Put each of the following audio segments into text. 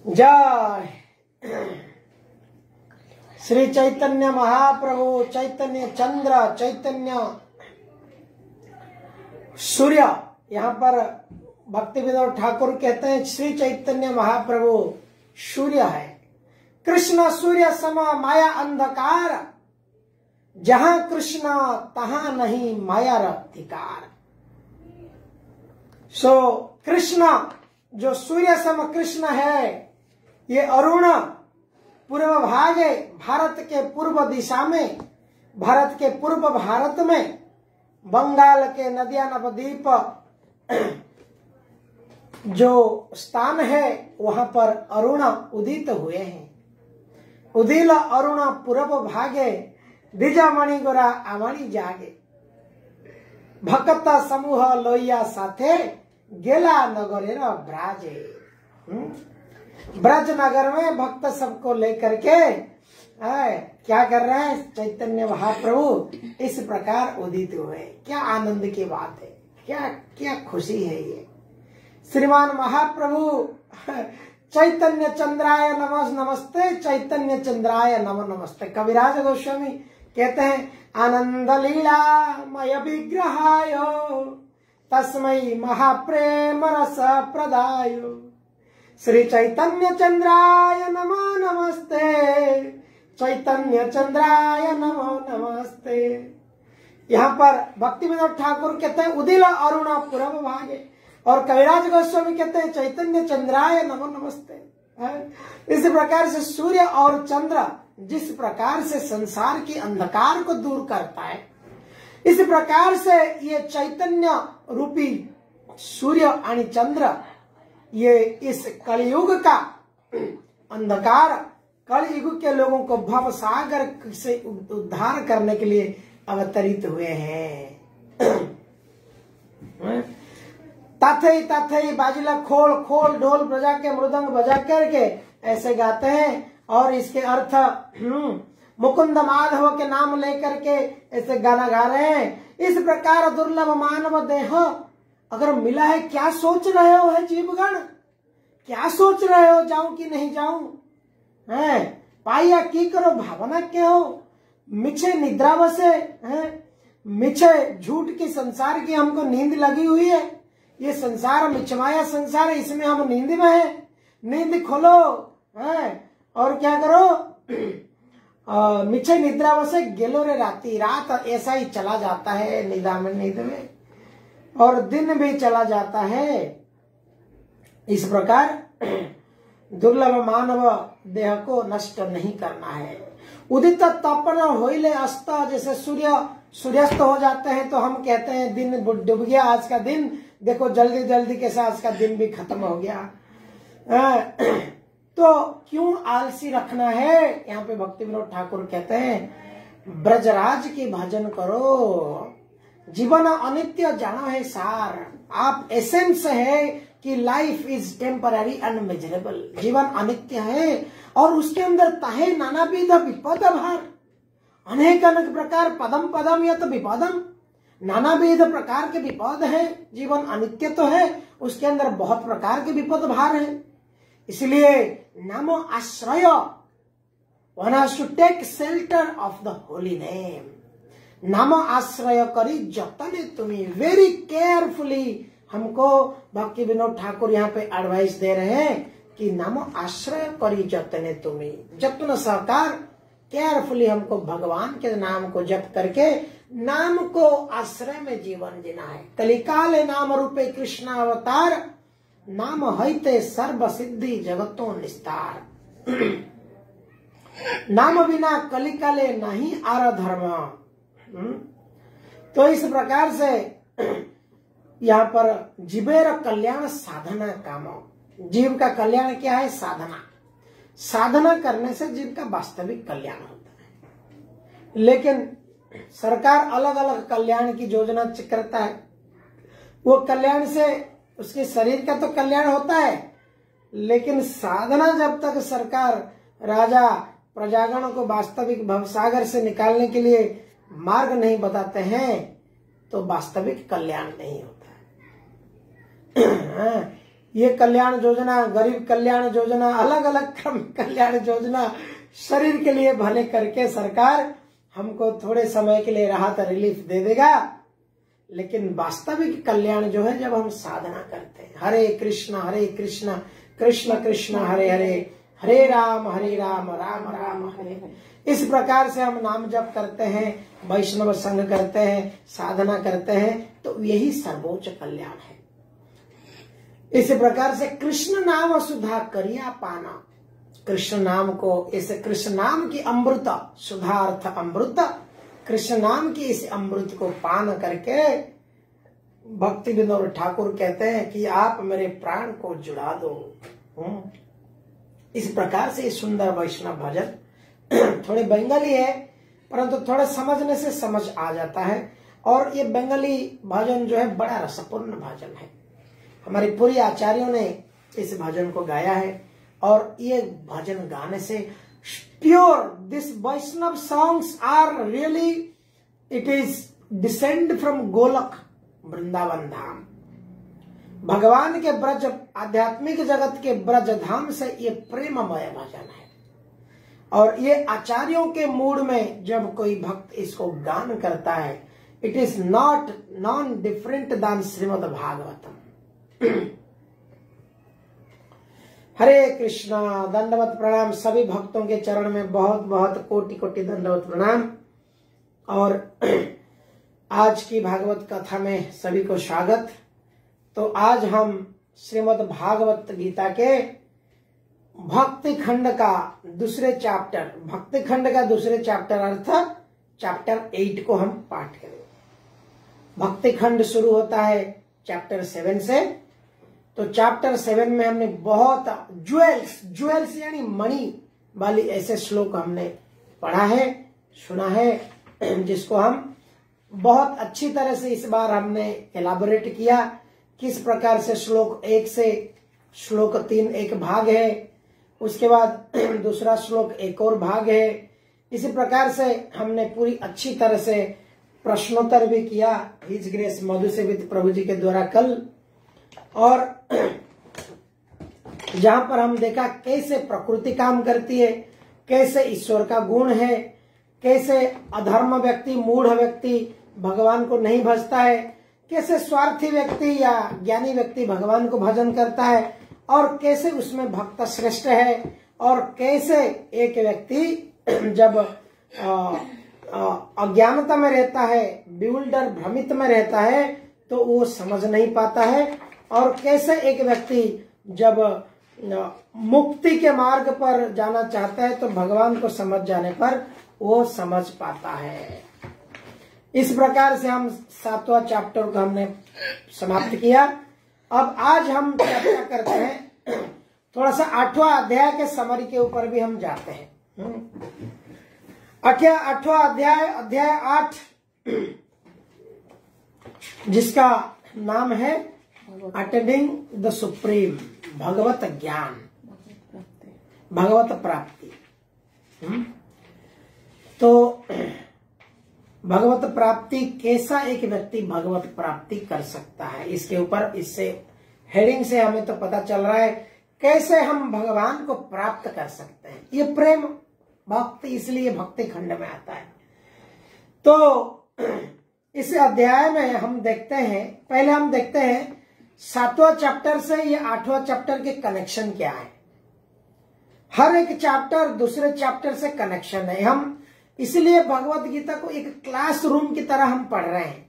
जय श्री चैतन्य महाप्रभु, चैतन्य चंद्र, चैतन्य सूर्य। यहाँ पर भक्ति विनोद ठाकुर कहते हैं श्री चैतन्य महाप्रभु सूर्य है। कृष्ण सूर्य सम माया अंधकार, जहां कृष्ण तहां नहीं माया अधिकार। सो कृष्ण जो सूर्य सम कृष्ण है, ये अरुण पूर्व भाग है, भारत के पूर्व दिशा में, भारत के पूर्व भारत में बंगाल के नदिया नवद्वीप जो स्थान है वहां पर अरुण उदित हुए हैं। उदिल अरुण पूर्व भागे, द्विजमणि गोरा आमणि जागे। भक्त समूह लोहिया साथे, गेला नगरेर ब्राजे। ब्रज नगर में भक्त सबको लेकर के क्या कर रहे हैं? चैतन्य महाप्रभु इस प्रकार उदित हुए। क्या आनंद की बात है, क्या क्या खुशी है ये। श्रीमान महाप्रभु चैतन्य चंद्राय नमः नमस्ते, चैतन्य चंद्राय नमः नमस्ते। कविराज गोस्वामी कहते हैं आनंद लीला मय विग्रहाय, तस्मै महाप्रेम रस प्रदाय। श्री चैतन्य चंद्राय नमो नमस्ते, चैतन्य चंद्राय नमो नमस्ते। यहाँ पर भक्ति विनोद ठाकुर कहते हैं उदिल अरुण पूर्व भागे, और कविराज गोस्वामी कहते हैं चैतन्य चंद्राय नमो नमस्ते। इस प्रकार से सूर्य और चंद्र जिस प्रकार से संसार के अंधकार को दूर करता है, इस प्रकार से ये चैतन्य रूपी सूर्य और चंद्र ये इस कलयुग का अंधकार, कलयुग के लोगों को भव सागर से उद्धार करने के लिए अवतरित हुए हैं। ताथई ताथई बाजिला खोल खोल ढोल बजा के मृदंग बजा करके ऐसे गाते हैं। और इसके अर्थ मुकुंद माधव के नाम लेकर के ऐसे गाना गा रहे हैं। इस प्रकार दुर्लभ मानव देह अगर मिला है, क्या सोच रहे हो है जीवगण, क्या सोच रहे हो जाऊं कि नहीं जाऊं है, पाइया की करो भावना क्या हो, मिछे निद्रा बसे है, मिछे झूठ की संसार की हमको नींद लगी हुई है। ये संसार मिछमाया संसार है, इसमें हम नींद में है। नींद खोलो है और क्या करो, मिछे निद्रा बसे गेलो रे राती, रात ऐसा ही चला जाता है निद्रा में, नींद में, और दिन भी चला जाता है। इस प्रकार दुर्लभ मानव देह को नष्ट नहीं करना है। उदित तपन होइले अस्त, जैसे सूर्यास्त हो जाते हैं तो हम कहते हैं दिन डूब गया, आज का दिन देखो जल्दी जल्दी कैसे आज का दिन भी खत्म हो गया। तो क्यों आलसी रखना है। यहाँ पे भक्ति विनोद ठाकुर कहते हैं ब्रजराज की भजन करो, जीवन अनित्य जाना है सार। आप एसेंस है कि लाइफ इज टेम्पररी अनमेजरेबल, जीवन अनित्य है और उसके अंदर ताहे नानाविध विपद भार, अनेक अनेक प्रकार पदम पदम यत विपदम, नानाविध प्रकार के विपद है। जीवन अनित्य तो है, उसके अंदर बहुत प्रकार के विपद भार है। इसलिए नामो आश्रय, one has to take shelter of the holy name. नाम आश्रय करी जतने तुम्हें, वेरी केयरफुली हमको भक्ति विनोद ठाकुर यहाँ पे एडवाइस दे रहे हैं कि नाम आश्रय करी जतने तुम्हें, जतन सहकार केयरफुली हमको भगवान के नाम को जप करके नाम को आश्रय में जीवन जीना है। कलिकाले नाम रूपे कृष्ण अवतार, नाम हईते सर्व सिद्धि जगतो निस्तार। नाम बिना कलिकाले नहीं आर धर्म। तो इस प्रकार से यहाँ पर जीवेर कल्याण साधना कामो, जीव का कल्याण क्या है, साधना। साधना करने से जीव का वास्तविक कल्याण होता है। लेकिन सरकार अलग अलग कल्याण की योजना करता है, वो कल्याण से उसके शरीर का तो कल्याण होता है, लेकिन साधना जब तक सरकार राजा प्रजागणों को वास्तविक भवसागर से निकालने के लिए मार्ग नहीं बताते हैं तो वास्तविक कल्याण नहीं होता है। ये कल्याण योजना, गरीब कल्याण योजना, अलग अलग क्रम कल्याण योजना शरीर के लिए भले करके सरकार हमको थोड़े समय के लिए राहत रिलीफ दे देगा, लेकिन वास्तविक कल्याण जो है जब हम साधना करते हैं। हरे कृष्ण कृष्ण कृष्ण हरे हरे, हरे राम राम राम हरे हरे, इस प्रकार से हम नाम जप करते हैं, वैष्णव संग करते हैं, साधना करते हैं, तो यही सर्वोच्च कल्याण है। इस प्रकार से कृष्ण नाम सुधा करिया पाना, कृष्ण नाम को, इस कृष्ण नाम की अमृत, सुधा अर्थ अमृत, कृष्ण नाम की इस अमृत को पान करके भक्ति विनोद ठाकुर कहते हैं कि आप मेरे प्राण को जुड़ा दो। इस प्रकार से सुंदर वैष्णव भजन थोड़े बंगाली है, परंतु थोड़ा समझने से समझ आ जाता है। और ये बंगाली भजन जो है बड़ा रसपूर्ण भजन है। हमारे पूरी आचार्यों ने इस भजन को गाया है, और ये भजन गाने से pure, this Vaishnava songs are really, it is descend from Goloka Vrindavan धाम। भगवान के ब्रज, आध्यात्मिक जगत के ब्रज धाम से ये प्रेममय भजन है। और ये आचार्यों के मूड में जब कोई भक्त इसको गान करता है, it is not non different दान श्रीमद भागवतम। हरे कृष्णा, दंडवत प्रणाम। सभी भक्तों के चरण में बहुत बहुत कोटि कोटि दंडवत प्रणाम। और आज की भागवत कथा में सभी को स्वागत। तो आज हम श्रीमद् भागवत गीता के भक्ति खंड का दूसरे चैप्टर, भक्ति खंड का दूसरे चैप्टर अर्थात चैप्टर 8 को हम पाठ करें। भक्ति खंड शुरू होता है चैप्टर 7 से। तो चैप्टर 7 में हमने बहुत ज्वेल्स यानी मणि वाली ऐसे श्लोक हमने पढ़ा है, सुना है, जिसको हम बहुत अच्छी तरह से इस बार हमने एलाबोरेट किया किस प्रकार से श्लोक 1 से श्लोक 3 एक भाग है, उसके बाद दूसरा श्लोक एक और भाग है। इसी प्रकार से हमने पूरी अच्छी तरह से प्रश्नोत्तर भी किया हिज ग्रेस मधु सेवित प्रभु जी के द्वारा कल, और जहां पर हम देखा कैसे प्रकृति काम करती है, कैसे ईश्वर का गुण है, कैसे अधर्म व्यक्ति, मूढ़ व्यक्ति भगवान को नहीं भजता है, कैसे स्वार्थी व्यक्ति या ज्ञानी व्यक्ति भगवान को भजन करता है, और कैसे उसमें भक्त श्रेष्ठ है, और कैसे एक व्यक्ति जब अज्ञानता में रहता है, बिउल्डर भ्रमित में रहता है, तो वो समझ नहीं पाता है, और कैसे एक व्यक्ति जब मुक्ति के मार्ग पर जाना चाहता है तो भगवान को समझ जाने पर वो समझ पाता है। इस प्रकार से हम 7वां चैप्टर को हमने समाप्त किया। अब आज हम चर्चा करते हैं थोड़ा सा 8वां अध्याय के समरी के ऊपर भी हम जाते हैं। 8वां अध्याय 8, जिसका नाम है अटेंडिंग द सुप्रीम, भगवत ज्ञान, भगवत प्राप्ति। तो भगवत प्राप्ति, कैसा एक व्यक्ति भगवत प्राप्ति कर सकता है, इसके ऊपर, इससे हेडिंग से हमें तो पता चल रहा है कैसे हम भगवान को प्राप्त कर सकते हैं। ये प्रेम भक्ति इसलिए भक्ति खंड में आता है। तो इस अध्याय में हम देखते हैं, पहले हम देखते हैं 7वां चैप्टर से ये 8वां चैप्टर के कनेक्शन क्या है। हर एक चैप्टर दूसरे चैप्टर से कनेक्शन है। हम इसलिए भगवत गीता को एक क्लासरूम की तरह हम पढ़ रहे हैं।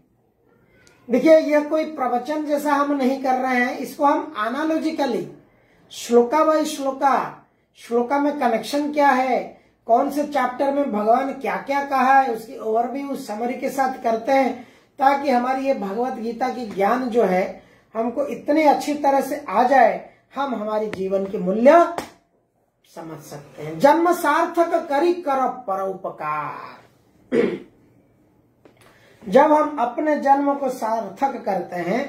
देखिए, यह कोई प्रवचन जैसा हम नहीं कर रहे हैं, इसको हम एनालॉजिकली, श्लोका बाय श्लोका, श्लोका में कनेक्शन क्या है, कौन से चैप्टर में भगवान क्या क्या कहा है, उसकी ओवरव्यू समरी के साथ करते हैं, ताकि हमारी ये भगवत गीता की ज्ञान जो है हमको इतनी अच्छी तरह से आ जाए, हम हमारी जीवन के मूल्य समझ सकते हैं। जन्म सार्थक करी कर परोपकार। जब हम अपने जन्म को सार्थक करते हैं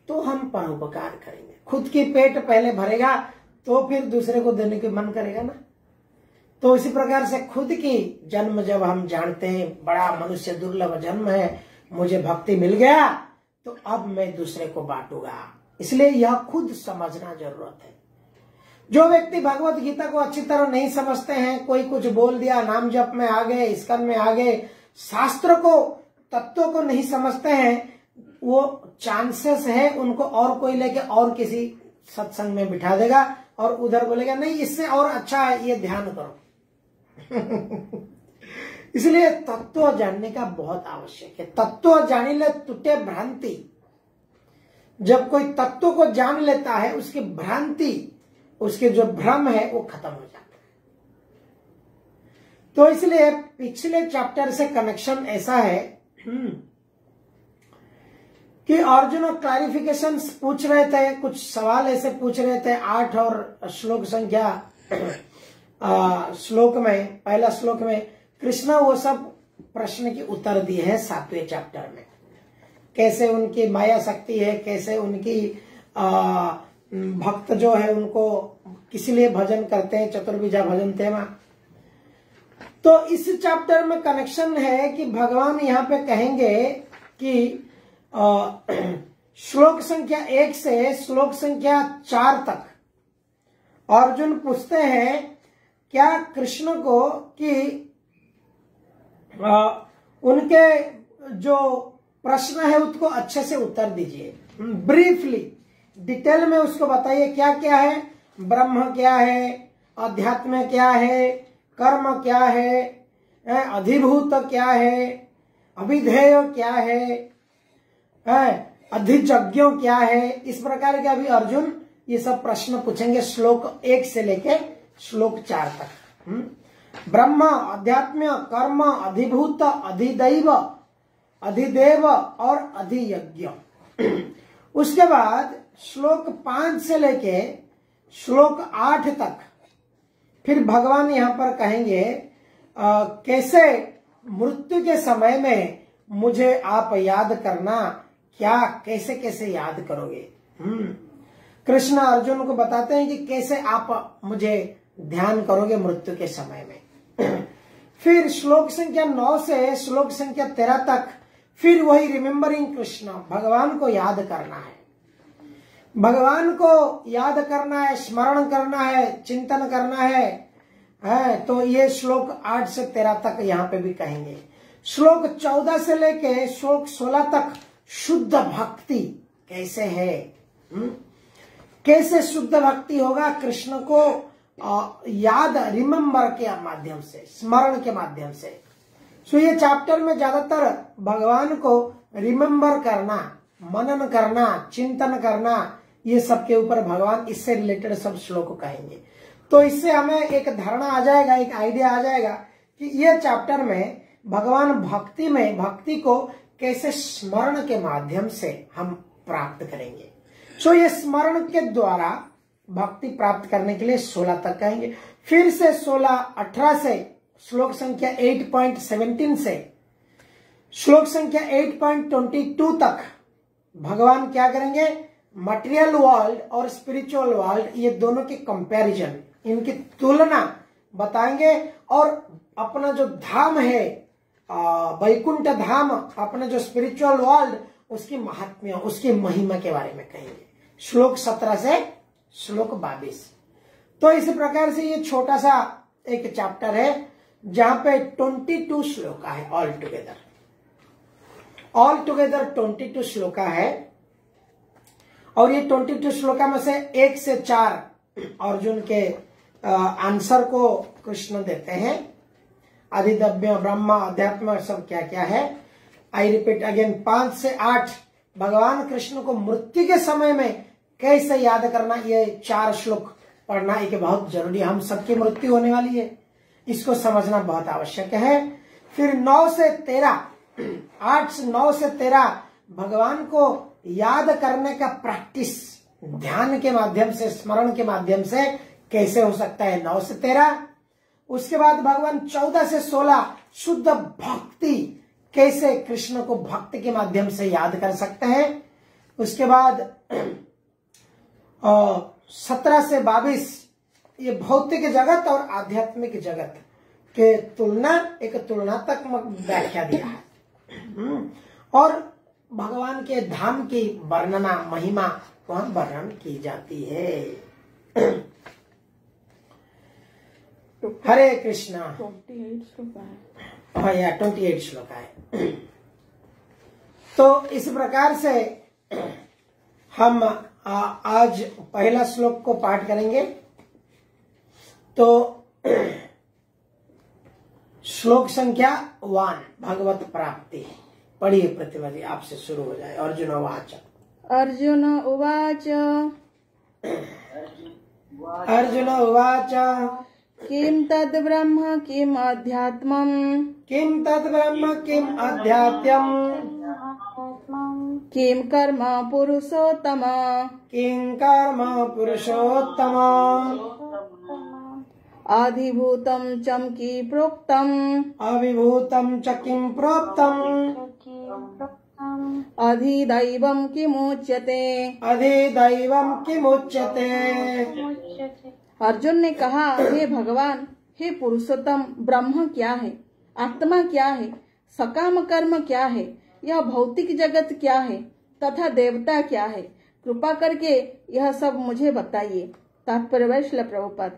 तो हम परोपकार करेंगे। खुद की पेट पहले भरेगा तो फिर दूसरे को देने के मन करेगा ना। तो इसी प्रकार से खुद की जन्म जब हम जानते हैं, बड़ा मनुष्य दुर्लभ जन्म है, मुझे भक्ति मिल गया, तो अब मैं दूसरे को बांटूंगा। इसलिए यह खुद समझना जरूरत है। जो व्यक्ति भगवत गीता को अच्छी तरह नहीं समझते हैं, कोई कुछ बोल दिया, नाम जप में आ गए, इस्कन में आ गए, शास्त्र को, तत्वों को नहीं समझते हैं, वो चांसेस है उनको और कोई लेके और किसी सत्संग में बिठा देगा और उधर बोलेगा नहीं इससे और अच्छा है, ये ध्यान करो। इसलिए तत्व जानने का बहुत आवश्यक है। तत्व जानी ले टूटे भ्रांति। जब कोई तत्व को जान लेता है, उसकी भ्रांति, उसके जो भ्रम है वो खत्म हो जाता है। तो इसलिए पिछले चैप्टर से कनेक्शन ऐसा है कि अर्जुन क्लैरिफिकेशन पूछ रहे थे, कुछ सवाल ऐसे पूछ रहे थे 8 और श्लोक संख्या श्लोक में, पहला श्लोक में कृष्ण वो सब प्रश्न के उत्तर दिए हैं 7वें चैप्टर में। कैसे उनकी माया शक्ति है, कैसे उनकी भक्त जो है उनको किस लिए भजन करते हैं, चतुर्विधा भजन तेमा। तो इस चैप्टर में कनेक्शन है कि भगवान यहाँ पे कहेंगे कि श्लोक संख्या 1 से श्लोक संख्या 4 तक अर्जुन पूछते हैं क्या कृष्ण को कि उनके जो प्रश्न है उसको अच्छे से उत्तर दीजिए, ब्रीफली डिटेल में उसको बताइए क्या क्या है, ब्रह्म क्या है, अध्यात्म क्या है, कर्म क्या है, अधिभूत क्या है, अभिधेय क्या है, अधिजज्ञ क्या है। इस प्रकार के अभी अर्जुन ये सब प्रश्न पूछेंगे श्लोक 1 से लेके श्लोक 4 तक। ब्रह्म, अध्यात्म, कर्म, अधिभूत, अधिदैव, अधिदेव और अधियज्ञ। उसके बाद श्लोक 5 से लेके श्लोक 8 तक फिर भगवान यहां पर कहेंगे कैसे मृत्यु के समय में मुझे आप याद करना, क्या कैसे कैसे याद करोगे। कृष्ण अर्जुन को बताते हैं कि कैसे आप मुझे ध्यान करोगे मृत्यु के समय में। फिर श्लोक संख्या 9 से श्लोक संख्या 13 तक फिर वही रिमेम्बरिंग कृष्ण, भगवान को याद करना है, भगवान को याद करना है, स्मरण करना है, चिंतन करना है। तो ये श्लोक 8 से 13 तक यहाँ पे भी कहेंगे। श्लोक 14 से लेके श्लोक 16 तक शुद्ध भक्ति कैसे है, कैसे शुद्ध भक्ति होगा कृष्ण को याद, रिमेम्बर के माध्यम से, स्मरण के माध्यम से। सो ये चैप्टर में ज्यादातर भगवान को रिमेम्बर करना, मनन करना, चिंतन करना, ये सब के ऊपर भगवान इससे रिलेटेड सब श्लोक कहेंगे। तो इससे हमें एक धारणा आ जाएगा, एक आइडिया आ जाएगा कि ये चैप्टर में भगवान भक्ति में, भक्ति को कैसे स्मरण के माध्यम से हम प्राप्त करेंगे। सो ये स्मरण के द्वारा भक्ति प्राप्त करने के लिए 16 तक कहेंगे। फिर से 16-18 से श्लोक संख्या 8.17 से श्लोक संख्या 8.22 तक भगवान क्या करेंगे, मटेरियल वर्ल्ड और स्पिरिचुअल वर्ल्ड, ये दोनों के कंपैरिजन, इनकी तुलना बताएंगे और अपना जो धाम है वैकुंठ धाम, अपना जो स्पिरिचुअल वर्ल्ड, उसकी महात्म्य, उसकी महिमा के बारे में कहेंगे। श्लोक 17 से श्लोक 22। तो इसी प्रकार से ये छोटा सा एक चैप्टर है जहां पे 22 श्लोका है ऑल टुगेदर 22 श्लोका है। और ये 22 श्लोका में से 1 से 4 अर्जुन के आंसर को कृष्ण देते हैं। अधिदव्य, ब्रह्म, अध्यात्म, सब क्या क्या है। आई रिपीट अगेन, 5 से 8 भगवान कृष्ण को मृत्यु के समय में कैसे याद करना, ये 4 श्लोक पढ़ना एक बहुत जरूरी है। हम सबकी मृत्यु होने वाली है, इसको समझना बहुत आवश्यक है। फिर 9 से 13, 8 से 9 से 13 भगवान को याद करने का प्रैक्टिस, ध्यान के माध्यम से, स्मरण के माध्यम से कैसे हो सकता है, 9 से 13। उसके बाद भगवान 14 से 16 शुद्ध भक्ति, कैसे कृष्ण को भक्ति के माध्यम से याद कर सकते हैं। उसके बाद 17 से 22 ये भौतिक जगत और आध्यात्मिक जगत के तुलना, एक तुलनात्मक व्याख्या दिया है। और भगवान के धाम की वर्णना, महिमा वहां वर्णन की जाती है। हरे कृष्णा। 28 श्लोक है। हाँ या 28 श्लोक है। तो इस प्रकार से हम आज पहला श्लोक को पाठ करेंगे। तो श्लोक संख्या 1 भगवत प्राप्ति, पढ़िए प्रतिभा जी, आपसे शुरू हो जाए। अर्जुन उवाच। अर्जुन उवाच। अर्जुन उवाच। किम तद् ब्रह्म किम अध्यात्मम्। किम तद् ब्रह्म किम अध्यात्मम्। किम कर्म पुरुषोत्तम। किं कर्म पुरुषोत्तम। अधिभूतं च कि प्रोक्तम्। अविभूतं च किं प्रोक्तम्। अधिदैवं किमुच्यते। अधिदैवं किमुच्यते। अर्जुन ने कहा, हे भगवान, हे पुरुषोत्तम, ब्रह्म क्या है, आत्मा क्या है, सकाम कर्म क्या है, यह भौतिक जगत क्या है तथा देवता क्या है, कृपा करके यह सब मुझे बताइए। तात्पर्य वैश्ल प्रभुपद।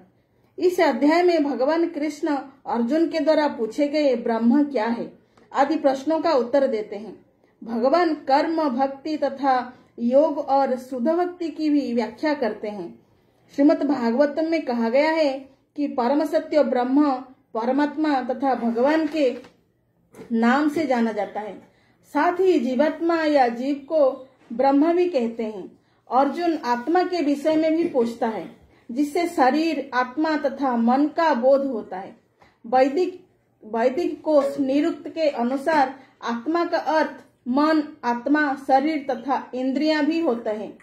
इस अध्याय में भगवान कृष्ण अर्जुन के द्वारा पूछे गए ब्रह्म क्या है आदि प्रश्नों का उत्तर देते हैं। भगवान कर्म, भक्ति तथा योग और शुद्ध भक्ति की भी व्याख्या करते हैं। श्रीमद् भागवतम में कहा गया है कि परम सत्य ब्रह्म परमात्मा तथा भगवान के नाम से जाना जाता है। साथ ही जीवात्मा या जीव को ब्रह्म भी कहते हैं। अर्जुन आत्मा के विषय में भी पूछता है, जिससे शरीर, आत्मा तथा मन का बोध होता है। वैदिक कोश निरुक्त के अनुसार आत्मा का अर्थ मन, आत्मा, शरीर तथा इंद्रियां भी होते हैं।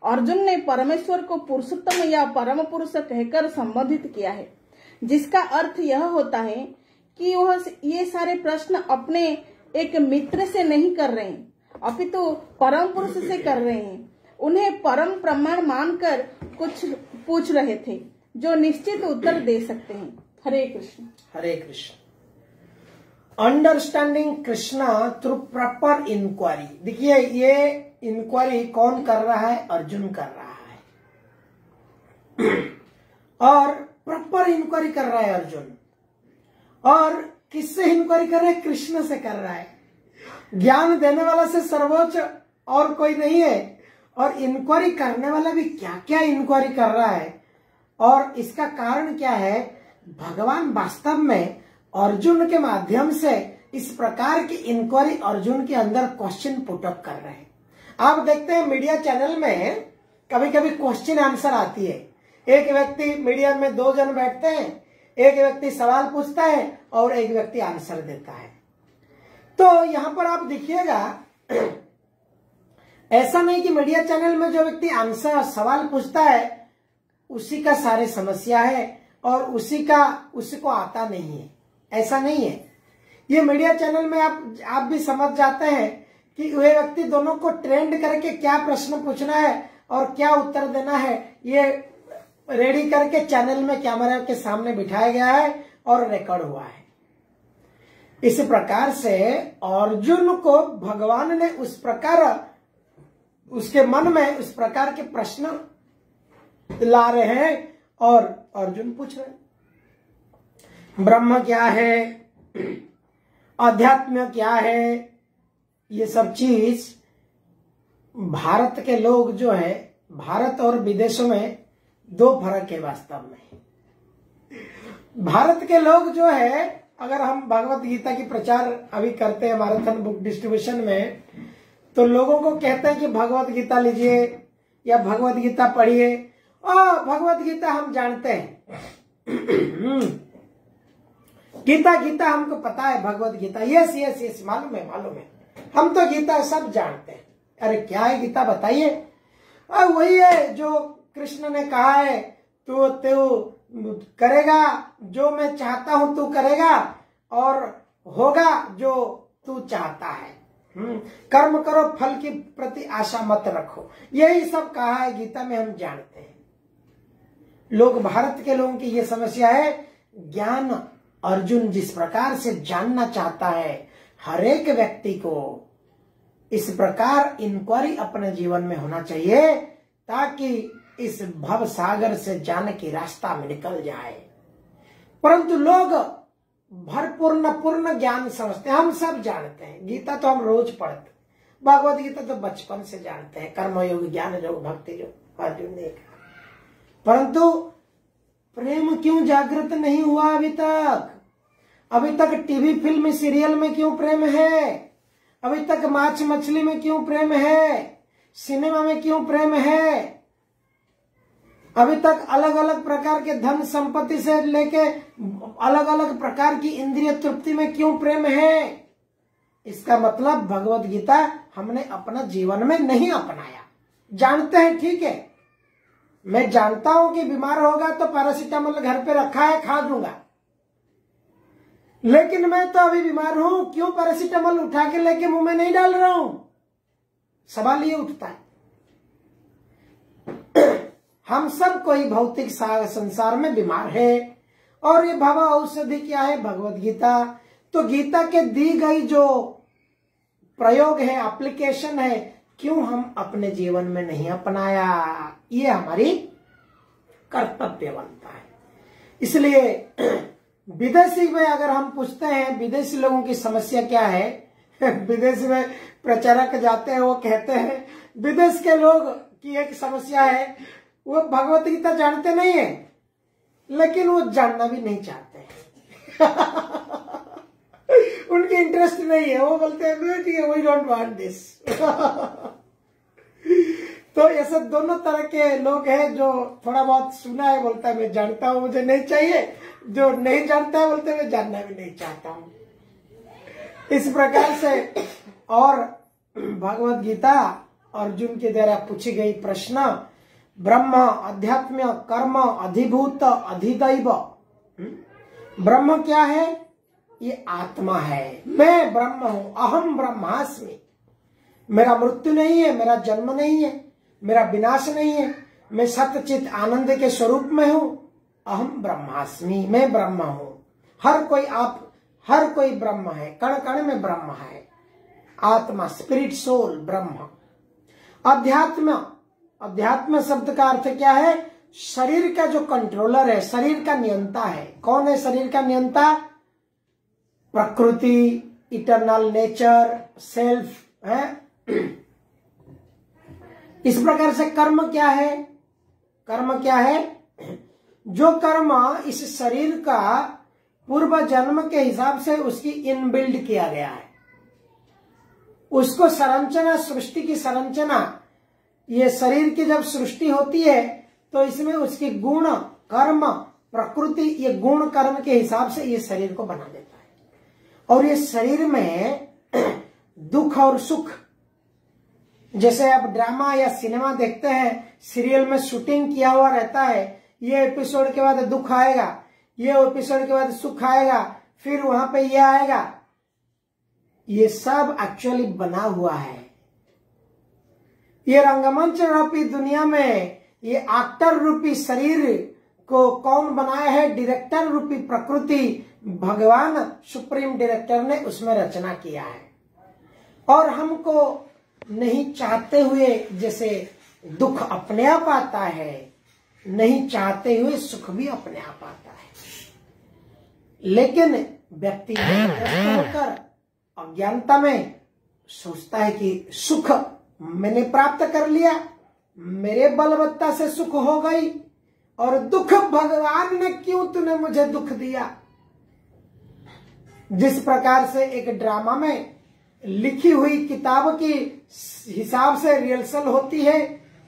अर्जुन ने परमेश्वर को पुरुषोत्तम या परम पुरुष कहकर संबोधित किया है, जिसका अर्थ यह होता है कि वह ये सारे प्रश्न अपने एक मित्र से नहीं कर रहे हैं, अपितु परम पुरुष से कर रहे हैं। उन्हें परम प्रमाण मानकर कुछ पूछ रहे थे जो निश्चित उत्तर दे सकते हैं। Hare Krishna. Hare Krishna. Understanding Krishna through proper inquiry. देखिए ये इंक्वायरी कौन कर रहा है? अर्जुन कर रहा है। और प्रॉपर इंक्वायरी कर रहा है अर्जुन। और किससे इंक्वायरी कर रहा है? कृष्ण से कर रहा है। ज्ञान देने वाला से सर्वोच्च और कोई नहीं है। और इंक्वायरी करने वाला भी क्या क्या इंक्वायरी कर रहा है और इसका कारण क्या है? भगवान वास्तव में अर्जुन के माध्यम से इस प्रकार की इंक्वायरी अर्जुन के अंदर क्वेश्चन पुटअप कर रहे हैं। आप देखते हैं मीडिया चैनल में कभी कभी क्वेश्चन आंसर आती है। एक व्यक्ति मीडिया में 2 जन बैठते हैं, एक व्यक्ति सवाल पूछता है और एक व्यक्ति आंसर देता है। तो यहां पर आप देखिएगा ऐसा नहीं कि मीडिया चैनल में जो व्यक्ति आंसर सवाल पूछता है उसी का सारे समस्या है और उसी को आता नहीं है, ऐसा नहीं है। ये मीडिया चैनल में आप भी समझ जाते हैं कि वह व्यक्ति दोनों को ट्रेंड करके क्या प्रश्न पूछना है और क्या उत्तर देना है ये रेडी करके चैनल में कैमरा के सामने बिठाया गया है और रिकॉर्ड हुआ है। इस प्रकार से अर्जुन को भगवान ने उस प्रकार उसके मन में उस प्रकार के प्रश्न ला रहे हैं और अर्जुन पूछ रहे हैं ब्रह्म क्या है, अध्यात्म क्या है। ये सब चीज भारत के लोग जो है, भारत और विदेशों में 2 फर्क है वास्तव में। भारत के लोग जो है, अगर हम भगवत गीता की प्रचार अभी करते हैं मैराथन बुक डिस्ट्रीब्यूशन में, तो लोगों को कहते हैं कि भगवत गीता लीजिए या भगवत गीता पढ़िए। भगवत गीता हम जानते हैं, गीता हमको पता है, भगवत गीता यस मालूम है, हम तो गीता सब जानते हैं। अरे क्या है गीता बताइए? वही है जो कृष्ण ने कहा है, तू करेगा जो मैं चाहता हूं तू करेगा और होगा जो तू चाहता है। कर्म करो फल की प्रति आशा मत रखो, यही सब कहा है गीता में, हम जानते हैं। लोग, भारत के लोगों की ये समस्या है, ज्ञान अर्जुन जिस प्रकार से जानना चाहता है, हर एक व्यक्ति को इस प्रकार इंक्वायरी अपने जीवन में होना चाहिए ताकि इस भव सागर से जाने की रास्ता में निकल जाए। परंतु लोग पूर्ण ज्ञान समझते हैं। हम सब जानते हैं, गीता तो हम रोज पढ़ते, भगवत गीता तो बचपन से जानते हैं, कर्मयोग ज्ञान योग भक्ति जो अर्जुन ने कहा। परंतु प्रेम क्यों जागृत नहीं हुआ अभी तक टीवी फिल्म सीरियल में क्यों प्रेम है? अभी तक माछ मछली में क्यों प्रेम है? सिनेमा में क्यों प्रेम है? अभी तक अलग अलग प्रकार के धन संपत्ति से लेके अलग अलग प्रकार की इंद्रिय तृप्ति में क्यों प्रेम है? इसका मतलब भगवत गीता हमने अपना जीवन में नहीं अपनाया। जानते हैं, ठीक है, मैं जानता हूं कि बीमार होगा तो पैरासीटामोल घर पे रखा है, खा लूंगा, लेकिन मैं तो अभी बीमार हूं, क्यों पैरासीटामोल उठा के लेके मुंह में नहीं डाल रहा हूं? सवाल ये उठता है। हम सब कोई भौतिक संसार में बीमार है और ये भव औषधि क्या है? भगवत गीता। तो गीता के दी गई जो प्रयोग है, एप्लीकेशन है, क्यों हम अपने जीवन में नहीं अपनाया? ये हमारी कर्तव्य बनता है। इसलिए विदेशी में अगर हम पूछते हैं विदेशी लोगों की समस्या क्या है, विदेश में प्रचारक जाते हैं, वो कहते हैं विदेश के लोग की एक समस्या है, वो भगवत गीता जानते नहीं है, लेकिन वो जानना भी नहीं चाहते हैं। उनकी इंटरेस्ट नहीं है, वो बोलते हैं वी डोंट वांट दिस। तो ऐसे दोनों तरह के लोग हैं, जो थोड़ा बहुत सुना है बोलता है मैं जानता हूं, मुझे नहीं चाहिए, जो नहीं जानता है बोलते मैं जानना भी नहीं चाहता हूं। इस प्रकार से और भगवत गीता अर्जुन के द्वारा पूछी गई प्रश्न, ब्रह्म अध्यात्म कर्म अधिभूत अधिदैव। ब्रह्म क्या है? ये आत्मा है, मैं ब्रह्म हूं, अहम ब्रह्मास्मि। मेरा मृत्यु नहीं है, मेरा जन्म नहीं है, मेरा विनाश नहीं है, मैं सत्यचित आनंद के स्वरूप में हूं। अहम ब्रह्मास्मि, मैं ब्रह्म हूं। हर कोई ब्रह्म है, कण कण में ब्रह्म है। आत्मा, स्पिरिट, सोल ब्रह्म। अध्यात्म शब्द का अर्थ क्या है? शरीर का जो कंट्रोलर है, शरीर का नियंता है। कौन है शरीर का नियंता? प्रकृति, इटरनल नेचर, सेल्फ है। इस प्रकार से कर्म क्या है? कर्म क्या है? जो कर्म इस शरीर का पूर्व जन्म के हिसाब से उसकी इनबिल्ड किया गया है, उसको संरचना, सृष्टि की संरचना, ये शरीर की जब सृष्टि होती है तो इसमें उसके गुण, कर्म, प्रकृति, ये गुण कर्म के हिसाब से ये शरीर को बना देता है। और ये शरीर में दुख और सुख, जैसे आप ड्रामा या सिनेमा देखते हैं, सीरियल में शूटिंग किया हुआ रहता है, ये एपिसोड के बाद दुख आएगा, ये एपिसोड के बाद सुख आएगा, फिर वहां पे ये आएगा। ये सब एक्चुअली बना हुआ है। ये रंगमंच रूपी दुनिया में ये एक्टर रूपी शरीर को कौन बनाया है? डायरेक्टर रूपी प्रकृति, भगवान सुप्रीम डायरेक्टर ने उसमें रचना किया है। और हमको नहीं चाहते हुए जैसे दुख अपने आप आता है, नहीं चाहते हुए सुख भी अपने आप आता है। लेकिन व्यक्ति होकर अज्ञानता में सोचता है कि सुख मैंने प्राप्त कर लिया, मेरे बलवत्ता से सुख हो गई, और दुख भगवान ने क्यों तूने मुझे दुख दिया। जिस प्रकार से एक ड्रामा में लिखी हुई किताब की हिसाब से रिहर्सल होती है,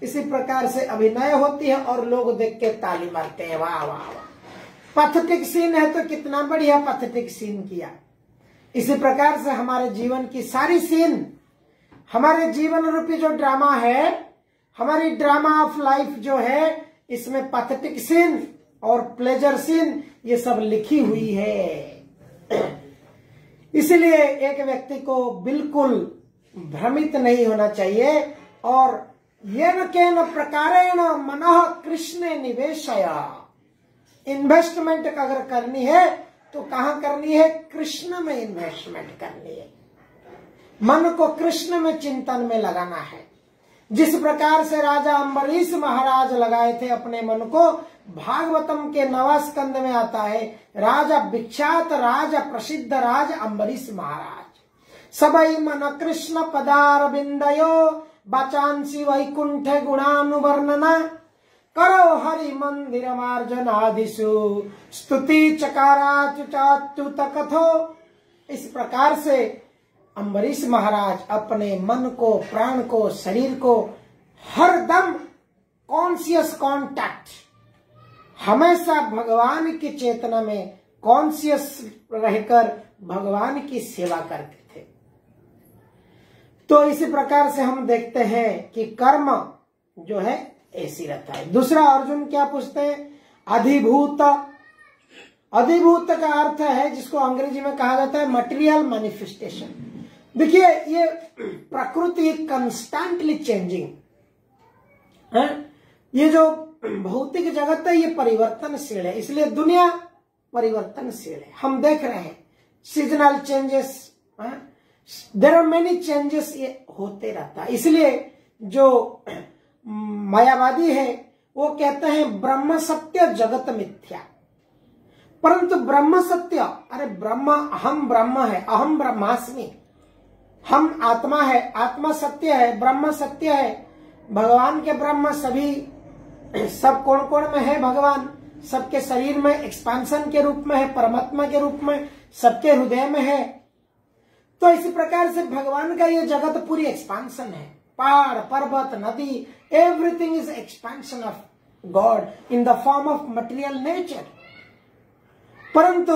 इसी प्रकार से अभिनय होती है और लोग देख के ताली मारते हैं, वाह वाह वाह, पैथेटिक सीन है तो कितना बढ़िया पैथेटिक सीन किया। इसी प्रकार से हमारे जीवन की सारी सीन, हमारे जीवन रूपी जो ड्रामा है, हमारी ड्रामा ऑफ लाइफ जो है, इसमें पैथेटिक सीन और प्लेजर सीन ये सब लिखी हुई है। इसलिए एक व्यक्ति को बिल्कुल भ्रमित नहीं होना चाहिए। और येन केन प्रकारेण मनः कृष्णे निवेशया, इन्वेस्टमेंट अगर करनी है तो कहां करनी है? कृष्ण में इन्वेस्टमेंट करनी है। मन को कृष्ण में चिंतन में लगाना है। जिस प्रकार से राजा अम्बरीश महाराज लगाए थे अपने मन को, भागवतम के 9वां स्कंद में आता है, राजा विख्यात राजा प्रसिद्ध राज अम्बरीश महाराज। सबई मन कृष्ण पदार बिंदयो बचांसी वैकुंठ गुणानुवर्णना करो हरि मंदिर मार्जनादिशु स्तुति चकाराच्युत कथो। इस प्रकार से अम्बरीश महाराज अपने मन को, प्राण को, शरीर को हरदम कॉन्शियस कॉन्टैक्ट, हमेशा भगवान की चेतना में कॉन्शियस रहकर भगवान की सेवा करते थे। तो इसी प्रकार से हम देखते हैं कि कर्म जो है ऐसी रहता है। दूसरा अर्जुन क्या पूछते हैं? अधिभूत। अधिभूत का अर्थ है जिसको अंग्रेजी में कहा जाता है मटेरियल मैनिफेस्टेशन। देखिए, ये प्रकृति कंस्टेंटली चेंजिंग है। ये जो भौतिक जगत है ये परिवर्तनशील है, इसलिए दुनिया परिवर्तनशील है। हम देख रहे हैं seasonal changes, there are many changes, ये होते रहता है। इसलिए जो मायावादी है वो कहते हैं ब्रह्म सत्य जगत मिथ्या। परंतु ब्रह्म सत्य, अरे ब्रह्म, अहम ब्रह्म है, अहम ब्रह्मास्मि, हम आत्मा है, आत्मा सत्य है, ब्रह्म सत्य है। भगवान के ब्रह्म सभी, सब कोण कोण में है भगवान, सबके शरीर में एक्सपांशन के रूप में है, परमात्मा के रूप में सबके हृदय में है। तो इसी प्रकार से भगवान का ये जगत पूरी एक्सपांशन है। पहाड़, पर्वत, नदी, everything is expansion of God in the form of material nature. परंतु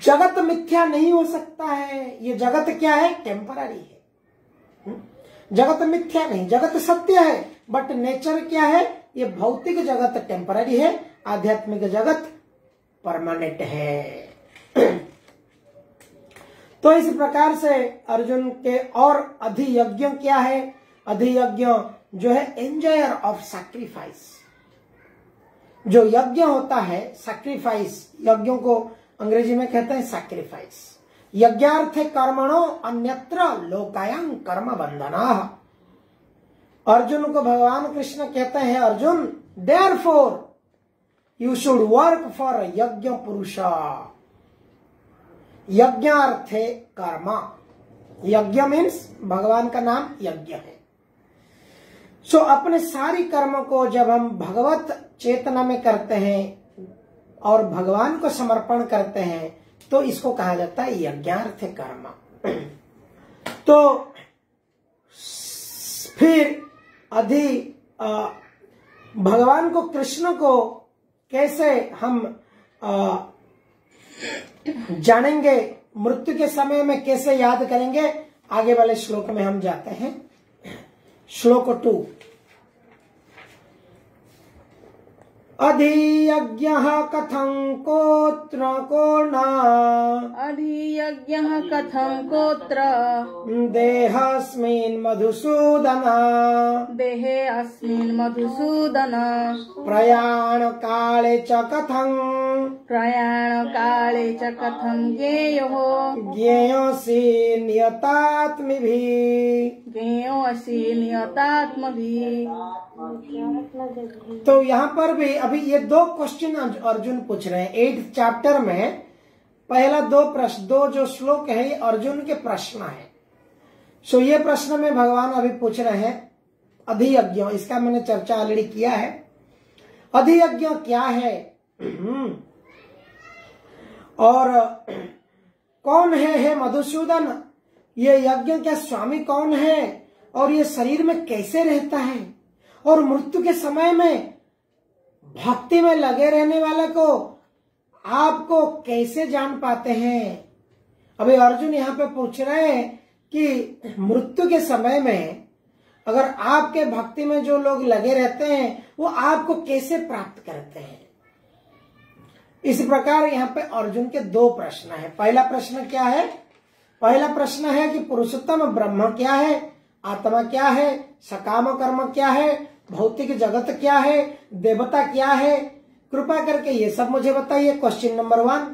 जगत मिथ्या नहीं हो सकता है। ये जगत क्या है? टेम्पररी है। जगत मिथ्या नहीं, जगत सत्य है, बट नेचर क्या है? ये भौतिक जगत टेम्पररी है, आध्यात्मिक जगत परमानेंट है। तो इस प्रकार से अर्जुन के और अधियज्ञ क्या है? अधियज्ञ जो है एंजॉयर ऑफ सैक्रिफाइस। जो यज्ञ होता है, सैक्रिफाइस, यज्ञों को अंग्रेजी में कहते हैं सैक्रिफाइस। यज्ञार्थे कर्मणो अन्यत्र लोकायं कर्म बंधना। अर्जुन को भगवान कृष्ण कहते हैं, Arjun therefore you should work for यज्ञ पुरुषा। यज्ञार्थे कर्म, यज्ञ मीन्स भगवान का नाम यज्ञ है। सो अपने सारी कर्मों को जब हम भगवत चेतना में करते हैं और भगवान को समर्पण करते हैं तो इसको कहा जाता है यज्ञार्थ कर्म। तो फिर भगवान को, कृष्ण को कैसे हम जानेंगे, मृत्यु के समय में कैसे याद करेंगे, आगे वाले श्लोक में हम जाते हैं। श्लोक 2। अधियज्ञः कथं कोत्र कोणा, अधियज्ञः कथं कोत्र देहस्मिन् मधुसूदन, देहे अस्मिन् मधुसूदन, प्रयाण काले च कथं, प्रयाण काले च कथं ज्ञेयो, ज्ञेयोऽसि नियतात्मभिः, ज्ञेयोऽसि नियतात्मभिः। तो यहाँ पर भी अभी ये 2 क्वेश्चन अर्जुन पूछ रहे हैं। 8th चैप्टर में पहला 2 प्रश्न, 2 जो श्लोक है ये अर्जुन के प्रश्न है। सो ये प्रश्न में भगवान अभी पूछ रहे हैं अधियज्ञ, इसका मैंने चर्चा ऑलरेडी किया है। अधियज्ञ क्या है और कौन है मधुसूदन, ये यज्ञ का स्वामी कौन है और ये शरीर में कैसे रहता है, और मृत्यु के समय में भक्ति में लगे रहने वाले को आपको कैसे जान पाते हैं। अभी अर्जुन यहाँ पे पूछ रहे हैं कि मृत्यु के समय में अगर आपके भक्ति में जो लोग लगे रहते हैं वो आपको कैसे प्राप्त करते हैं। इस प्रकार यहाँ पे अर्जुन के 2 प्रश्न है। पहला प्रश्न क्या है? पहला प्रश्न है कि पुरुषोत्तम ब्रह्म क्या है, आत्मा क्या है, सकाम कर्म क्या है, भौतिक जगत क्या है, देवता क्या है, कृपा करके ये सब मुझे बताइए। क्वेश्चन नंबर 1,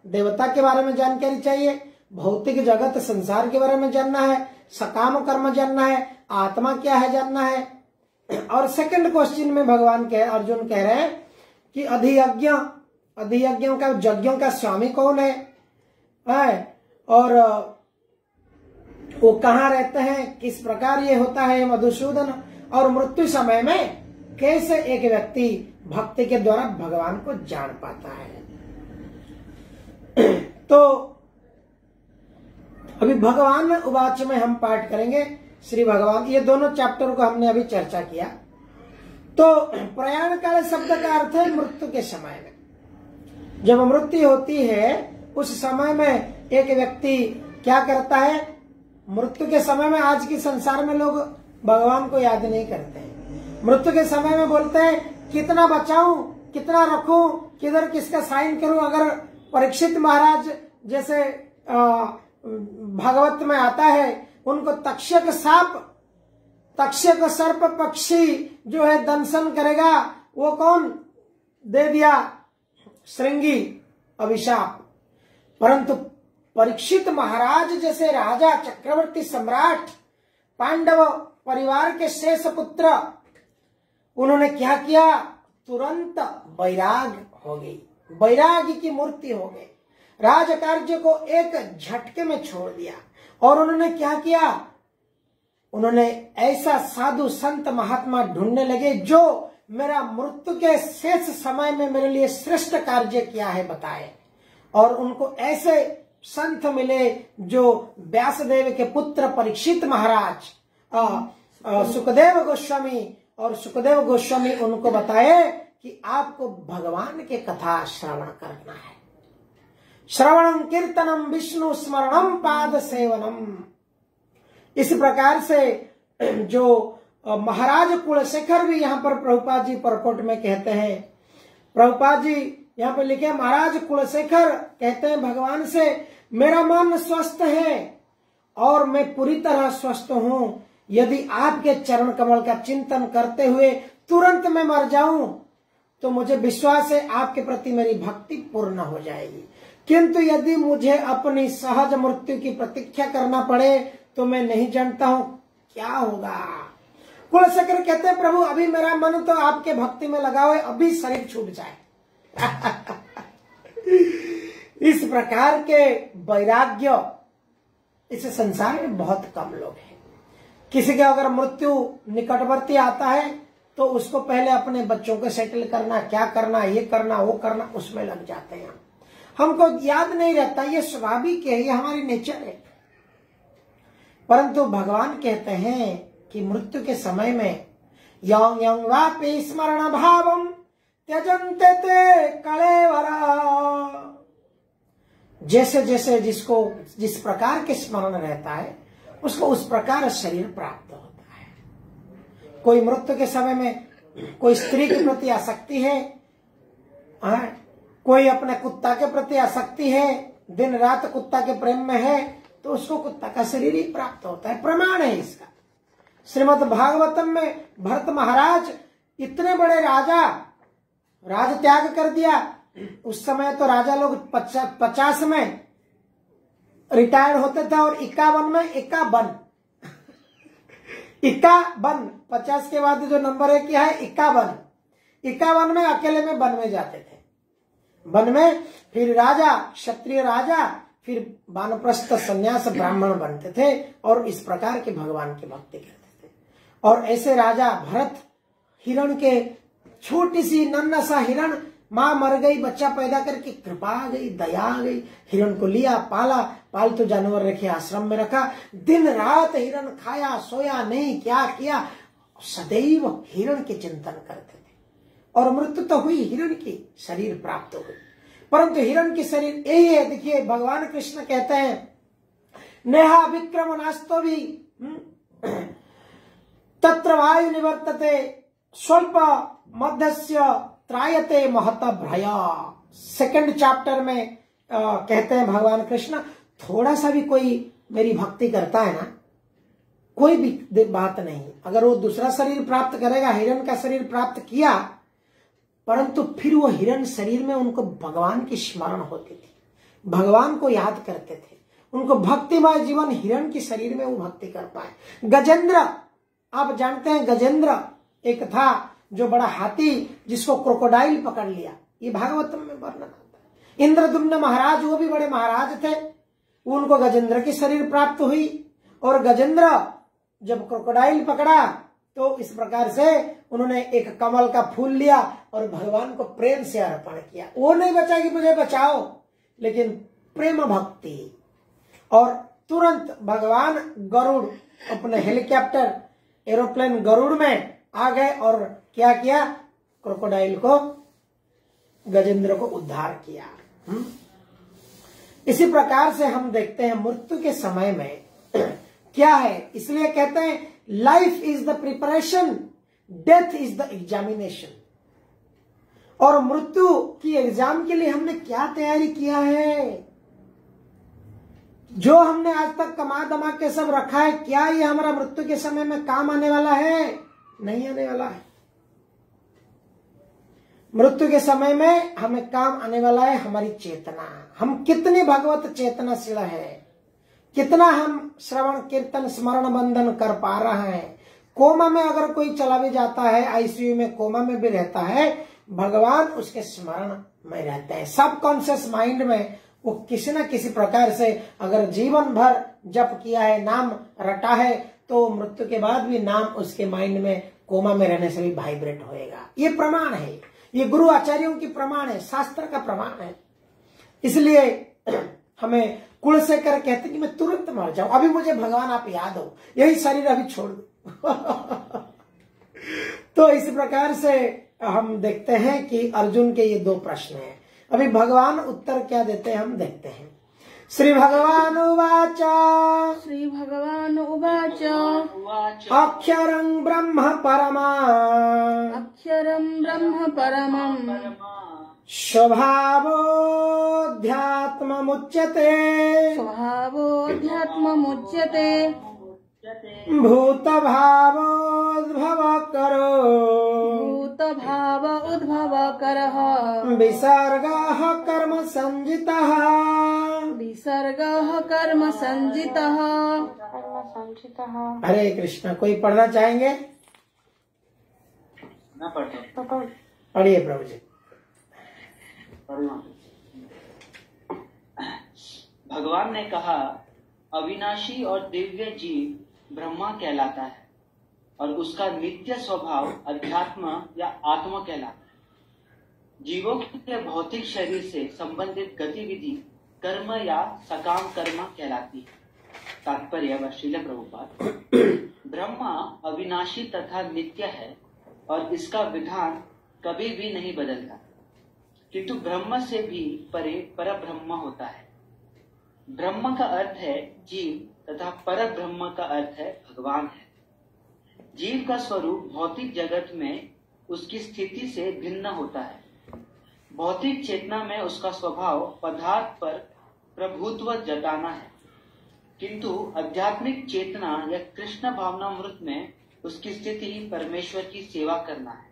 देवता के बारे में जानकारी चाहिए, भौतिक जगत संसार के बारे में जानना है, सकाम कर्म जानना है, आत्मा क्या है जानना है। और सेकंड क्वेश्चन में अर्जुन कह रहे हैं कि अधियज्ञों का, यज्ञों का स्वामी कौन है और वो कहाँ रहते हैं, किस प्रकार ये होता है मधुसूदन, और मृत्यु समय में कैसे एक व्यक्ति भक्ति के द्वारा भगवान को जान पाता है। तो अभी भगवान में उवाच में हम पाठ करेंगे। श्री भगवान, ये दोनों चैप्टर को हमने अभी चर्चा किया। तो प्रयाण काल शब्द का अर्थ है मृत्यु के समय में। जब मृत्यु होती है उस समय में एक व्यक्ति क्या करता है, मृत्यु के समय में आज के संसार में लोग भगवान को याद नहीं करते हैं। मृत्यु के समय में बोलते हैं कितना बचाऊं, कितना रखूं, किधर किसका साइन करूं। अगर परीक्षित महाराज जैसे भागवत में आता है, उनको तक्षक सर्प पक्षी जो है दंशन करेगा, वो कौन दे दिया, श्रृंगी अभिशाप। परंतु परीक्षित महाराज जैसे राजा, चक्रवर्ती, सम्राट, पांडव परिवार के शेष पुत्र, उन्होंने क्या किया, तुरंत वैराग हो गई, वैराग्य की मूर्ति हो गई, राज कार्य को एक झटके में छोड़ दिया। और उन्होंने क्या किया, उन्होंने ऐसा साधु संत महात्मा ढूंढने लगे जो मेरा मृत्यु के शेष समय में मेरे लिए श्रेष्ठ कार्य किया है बताए। और उनको ऐसे संत मिले जो व्यासदेव के पुत्र परीक्षित महाराज सुखदेव गोस्वामी, और सुखदेव गोस्वामी उनको बताए कि आपको भगवान के कथा श्रवण करना है। श्रवणम कीर्तनम विष्णु स्मरणम पाद सेवनम। इस प्रकार से जो महाराज कुलशेखर भी यहाँ पर प्रभुपाद जी परकोट में कहते हैं, प्रभुपाद जी यहाँ पे लिखे, महाराज कुलशेखर कहते हैं भगवान से, मेरा मन स्वस्थ है और मैं पूरी तरह स्वस्थ हूँ, यदि आपके चरण कमल का चिंतन करते हुए तुरंत मैं मर जाऊं तो मुझे विश्वास है आपके प्रति मेरी भक्ति पूर्ण हो जाएगी। किंतु यदि मुझे अपनी सहज मृत्यु की प्रतीक्षा करना पड़े तो मैं नहीं जानता हूं क्या होगा। कुलशेखर कहते हैं, प्रभु अभी मेरा मन तो आपके भक्ति में लगा हुआ है, अभी शरीर छूट जाए। इस प्रकार के वैराग्य इस संसार में बहुत कम लोग हैं। किसी का अगर मृत्यु निकटवर्ती आता है तो उसको पहले अपने बच्चों को सेटल करना, क्या करना, ये करना, वो करना, उसमें लग जाते हैं। हमको याद नहीं रहता, ये स्वाभाविक है, ये हमारी नेचर है। परंतु भगवान कहते हैं कि मृत्यु के समय में यं यं वापि स्मरण भावम त्यजन्ते ते कलेवरा। जैसे जैसे जिसको जिस प्रकार के स्मरण रहता है उसको उस प्रकार शरीर प्राप्त होता है। कोई मृत्यु के समय में कोई स्त्री के प्रति आसक्ति है, कोई अपने कुत्ता के प्रति आसक्ति है, दिन रात कुत्ता के प्रेम में है, तो उसको कुत्ता का शरीर ही प्राप्त होता है। प्रमाण है इसका। श्रीमद् भागवतम में भरत महाराज इतने बड़े राजा, राज त्याग कर दिया। उस समय तो राजा लोग 50 में रिटायर्ड होते थे और 51 में 51 50 के बाद जो नंबर है क्या है 51 में अकेले में वन में जाते थे। वन में फिर राजा, क्षत्रिय राजा, फिर वानप्रस्थ सन्यास ब्राह्मण बनते थे और इस प्रकार के भगवान की भक्ति करते थे। और ऐसे राजा भरत हिरण के, छोटी सी नन्हा सा हिरण, माँ मर गई, बच्चा पैदा करके कृपा आ गई, दया आ गई, हिरण को लिया, पाला, पालतू जानवर रखे, आश्रम में रखा, दिन रात हिरण खाया, सोया नहीं, क्या किया, सदैव हिरण के चिंतन करते थे। और मृत्यु तो हुई हिरण की, शरीर प्राप्त हो गई, परंतु हिरण की शरीर यही है। देखिए भगवान कृष्ण कहते हैं, नेहा विक्रम नास्तो भी तत्र वायु निवर्तते स्वल्प मध्यस्य त्रायते महत भ्रया। सेकंड चैप्टर में कहते हैं भगवान कृष्ण, थोड़ा सा भी कोई मेरी भक्ति करता है ना, कोई भी बात नहीं, अगर वो दूसरा शरीर प्राप्त करेगा, हिरण का शरीर प्राप्त किया, परंतु फिर वो हिरण शरीर में उनको भगवान की स्मरण होती थी, भगवान को याद करते थे, उनको भक्तिमय जीवन हिरण के शरीर में वो भक्ति कर पाए। गजेंद्र, आप जानते हैं गजेंद्र एक था जो बड़ा हाथी जिसको क्रोकोडाइल पकड़ लिया, ये भागवतम में वर्णन आता है। इंद्रदुम्न महाराज, वो भी बड़े महाराज थे, उनको गजेंद्र की शरीर प्राप्त हुई। और गजेंद्र जब क्रोकोडाइल पकड़ा तो इस प्रकार से उन्होंने एक कमल का फूल लिया और भगवान को प्रेम से अर्पण किया। वो नहीं बचा कि मुझे बचाओ, लेकिन प्रेम भक्ति। और तुरंत भगवान गरुड़, अपने हेलीकॉप्टर एरोप्लेन गरुड़ में आ गए और क्या किया, क्रोकोडाइल को, गजेंद्र को उद्धार किया। इसी प्रकार से हम देखते हैं मृत्यु के समय में क्या है। इसलिए कहते हैं life is the preparation, death is the examination. और मृत्यु की एग्जाम के लिए हमने क्या तैयारी किया है, जो हमने आज तक कमा दमा के सब रखा है, क्या ये हमारा मृत्यु के समय में काम आने वाला है? नहीं आने वाला है। मृत्यु के समय में हमें काम आने वाला है हमारी चेतना। हम कितनी भगवत चेतनाशील है, कितना हम श्रवण कीर्तन स्मरण बंधन कर पा रहे हैं। कोमा में अगर कोई चला भी जाता है, आईसीयू में कोमा में भी रहता है, भगवान उसके स्मरण में रहते हैं। सब कॉन्शियस माइंड में वो किसी न किसी प्रकार से अगर जीवन भर जप किया है, नाम रटा है, तो मृत्यु के बाद भी नाम उसके माइंड में कोमा में रहने से भी वाइब्रेट होएगा। ये प्रमाण है, ये गुरु आचार्यों की प्रमाण है, शास्त्र का प्रमाण है। इसलिए हमें कुलशेखर कहते कि मैं तुरंत मर जाऊं, अभी मुझे भगवान आप याद हो, यही शरीर अभी छोड़ दो। तो इस प्रकार से हम देखते हैं कि अर्जुन के ये दो प्रश्न हैं। अभी भगवान उत्तर क्या देते हैं हम देखते हैं। श्री भगवान उवाच, श्री भगवान उवाच, अक्षरं ब्रह्म परमा, अक्षरं ब्रह्म परमं, स्वभावोऽध्यात्ममुच्यते, स्वभावोऽध्यात्ममुच्यते, भूत भावोद्भव करो भूत भाव उद्भव करः विसर्गः कर्म संजितः विसर्गः कर्म संजितः। हरे कृष्ण। कोई पढ़ना चाहेंगे? ना पढ़ते पढ़िए प्रभु जी। भगवान ने कहा, अविनाशी और दिव्य जीव ब्रह्मा कहलाता है और उसका नित्य स्वभाव अध्यात्म या आत्मा कहलाता है। जीवों के भौतिक शरीर से संबंधित गतिविधि कर्म या सकाम कर्म कहलाती है। तात्पर्य श्रील प्रभुपाद, ब्रह्मा अविनाशी तथा नित्य है और इसका विधान कभी भी नहीं बदलता, किंतु ब्रह्म से भी परे परब्रह्म होता है। ब्रह्म का अर्थ है जीव तथा परब्रह्म का अर्थ है भगवान है। जीव का स्वरूप भौतिक जगत में उसकी स्थिति से भिन्न होता है। भौतिक चेतना में उसका स्वभाव पदार्थ पर प्रभुत्व जताना है, किंतु आध्यात्मिक चेतना या कृष्ण भावनामृत में उसकी स्थिति परमेश्वर की सेवा करना है।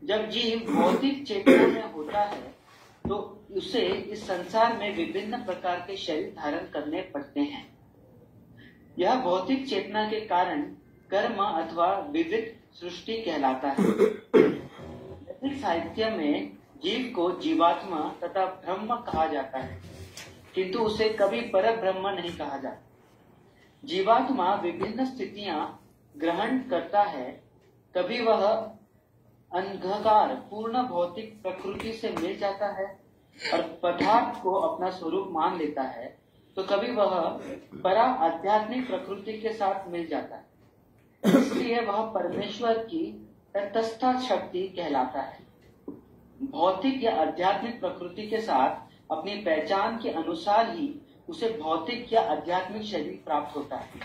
जब जीव भौतिक चेतना में होता है तो उसे इस संसार में विभिन्न प्रकार के शरीर धारण करने पड़ते हैं। यह भौतिक चेतना के कारण कर्म अथवा विविध सृष्टि कहलाता है। वैदिक साहित्य में जीव को जीवात्मा तथा ब्रह्म कहा जाता है, किंतु उसे कभी परब्रह्म नहीं कहा जाता। जीवात्मा विभिन्न स्थितियां ग्रहण करता है। कभी वह अंधकार पूर्ण भौतिक प्रकृति से मिल जाता है और पदार्थ को अपना स्वरूप मान लेता है, तो कभी वह परा आध्यात्मिक प्रकृति के साथ मिल जाता है। इसलिए वह परमेश्वर की तटस्थ शक्ति कहलाता है। भौतिक या आध्यात्मिक प्रकृति के साथ अपनी पहचान के अनुसार ही उसे भौतिक या आध्यात्मिक शरीर प्राप्त होता है।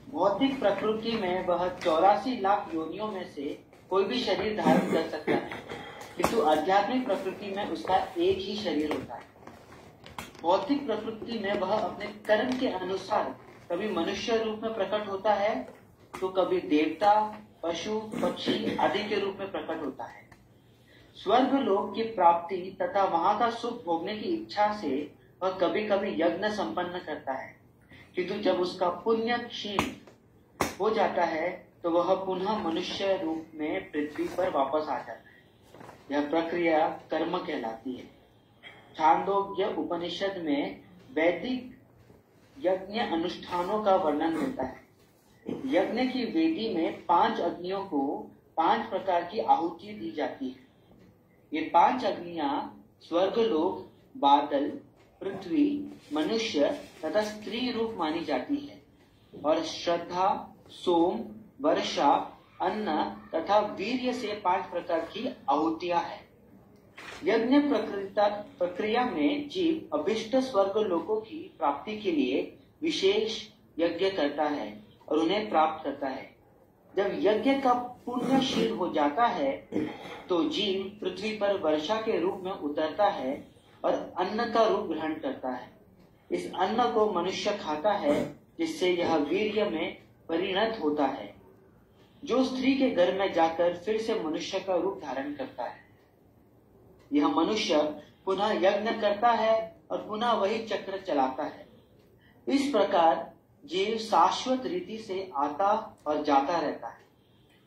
भौतिक प्रकृति में वह 84 लाख योनियों में से कोई भी शरीर धारण कर सकता है, किंतु आध्यात्मिक प्रकृति में उसका एक ही शरीर होता है। भौतिक प्रकृति में वह अपने कर्म के अनुसार कभी मनुष्य रूप में प्रकट होता है तो कभी देवता, पशु, पक्षी आदि के रूप में प्रकट होता है। स्वर्ग लोक की प्राप्ति तथा वहां का सुख भोगने की इच्छा से वह कभी कभी यज्ञ संपन्न करता है, किंतु जब उसका पुण्य क्षीण हो जाता है तो वह पुनः मनुष्य रूप में पृथ्वी पर वापस आ जाता है। यह प्रक्रिया कर्म कहलाती है। छांदोग्य उपनिषद में वैदिक यज्ञ अनुष्ठानों का वर्णन मिलता है। यज्ञ की वेदी में 5 अग्नियों को 5 प्रकार की आहुति दी जाती है। ये 5 अग्नियां स्वर्गलोक, बादल, पृथ्वी, मनुष्य तथा स्त्री रूप मानी जाती है और श्रद्धा, सोम, वर्षा, अन्न तथा वीर्य से 5 प्रकार की आहुतियां हैं। यज्ञ प्रक्रिया में जीव अभिष्ट स्वर्ग लोकों की प्राप्ति के लिए विशेष यज्ञ करता है और उन्हें प्राप्त करता है। जब यज्ञ का पुण्यशील हो जाता है तो जीव पृथ्वी पर वर्षा के रूप में उतरता है और अन्न का रूप ग्रहण करता है। इस अन्न को मनुष्य खाता है, जिससे यह वीर्य में परिणत होता है, जो स्त्री के घर में जाकर फिर से मनुष्य का रूप धारण करता है। यह मनुष्य पुनः यज्ञ करता है और पुनः वही चक्र चलाता है। इस प्रकार जीव शाश्वत रीति से आता और जाता रहता है,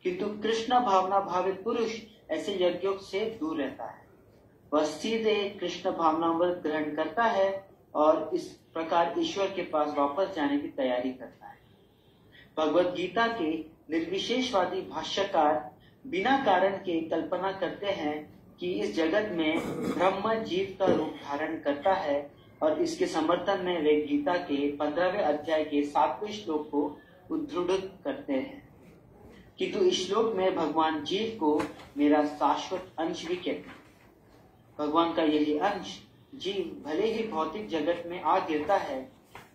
किंतु कृष्ण भावना भावित पुरुष ऐसे यज्ञों से दूर रहता है। वह सीधे कृष्ण भावनामृत ग्रहण करता है और इस प्रकार ईश्वर के पास वापस जाने की तैयारी करता है। भगवद गीता के निर्विशेषवादी भाष्यकार बिना कारण के कल्पना करते हैं कि इस जगत में ब्रह्म जीव का रूप धारण करता है और इसके समर्थन में वे गीता के 15वें अध्याय के 7वें श्लोक को उद्धृत करते हैं, किंतु इस श्लोक में भगवान जीव को मेरा शाश्वत अंश भी कहते हैं। भगवान का यही अंश जीव भले ही भौतिक जगत में आ गिरता है,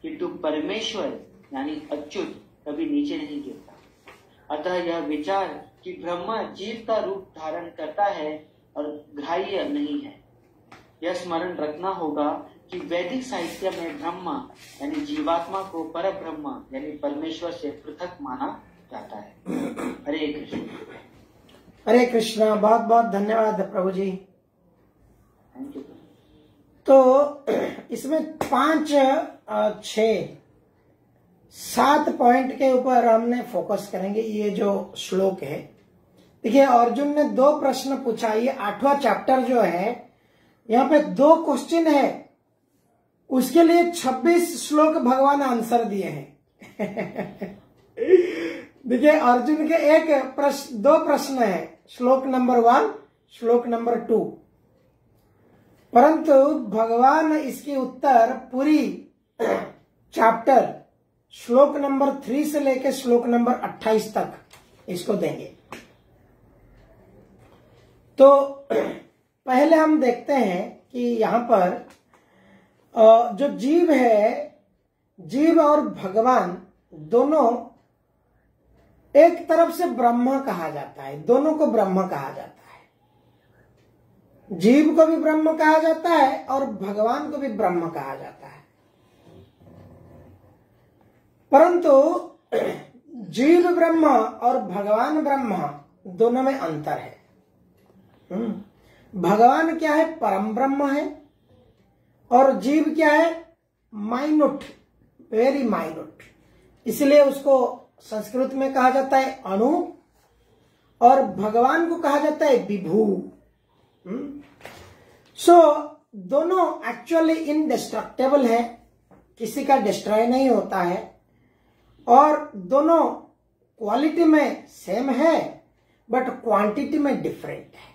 किंतु परमेश्वर यानी अच्युत कभी नीचे नहीं गिरता। अतः यह विचार कि ब्रह्मा जीव का रूप धारण करता है और ग्राह्य नहीं है। यह स्मरण रखना होगा कि वैदिक साहित्य में ब्रह्मा यानी जीवात्मा को पर ब्रह्म यानी परमेश्वर से पृथक माना जाता है। हरे कृष्ण। हरे कृष्णा। बहुत बहुत धन्यवाद प्रभु जी। Thank you. तो इसमें 5, 6, 7 पॉइंट के ऊपर हमने फोकस करेंगे। ये जो श्लोक है, देखिए अर्जुन ने 2 प्रश्न पूछा। ये 8वां चैप्टर जो है, यहाँ पे 2 क्वेश्चन है, उसके लिए 26 श्लोक भगवान आंसर दिए हैं। देखिए अर्जुन के 2 प्रश्न है, श्लोक नंबर 1, श्लोक नंबर 2, परंतु भगवान इसके उत्तर पूरी चैप्टर श्लोक नंबर 3 से लेकर श्लोक नंबर 28 तक इसको देंगे। तो पहले हम देखते हैं कि यहां पर जो जीव है, जीव और भगवान दोनों एक तरफ से ब्रह्म कहा जाता है, दोनों को ब्रह्म कहा जाता है। जीव को भी ब्रह्म कहा जाता है और भगवान को भी ब्रह्म कहा जाता है, परंतु जीव ब्रह्म और भगवान ब्रह्म दोनों में अंतर है। भगवान क्या है? परम ब्रह्म है, और जीव क्या है? Minute, very minute. इसलिए उसको संस्कृत में कहा जाता है अणु, और भगवान को कहा जाता है विभू। सो दोनों एक्चुअली इनडिस्ट्रक्टेबल है, किसी का डिस्ट्रॉय नहीं होता है, और दोनों क्वालिटी में सेम है बट क्वांटिटी में डिफरेंट है।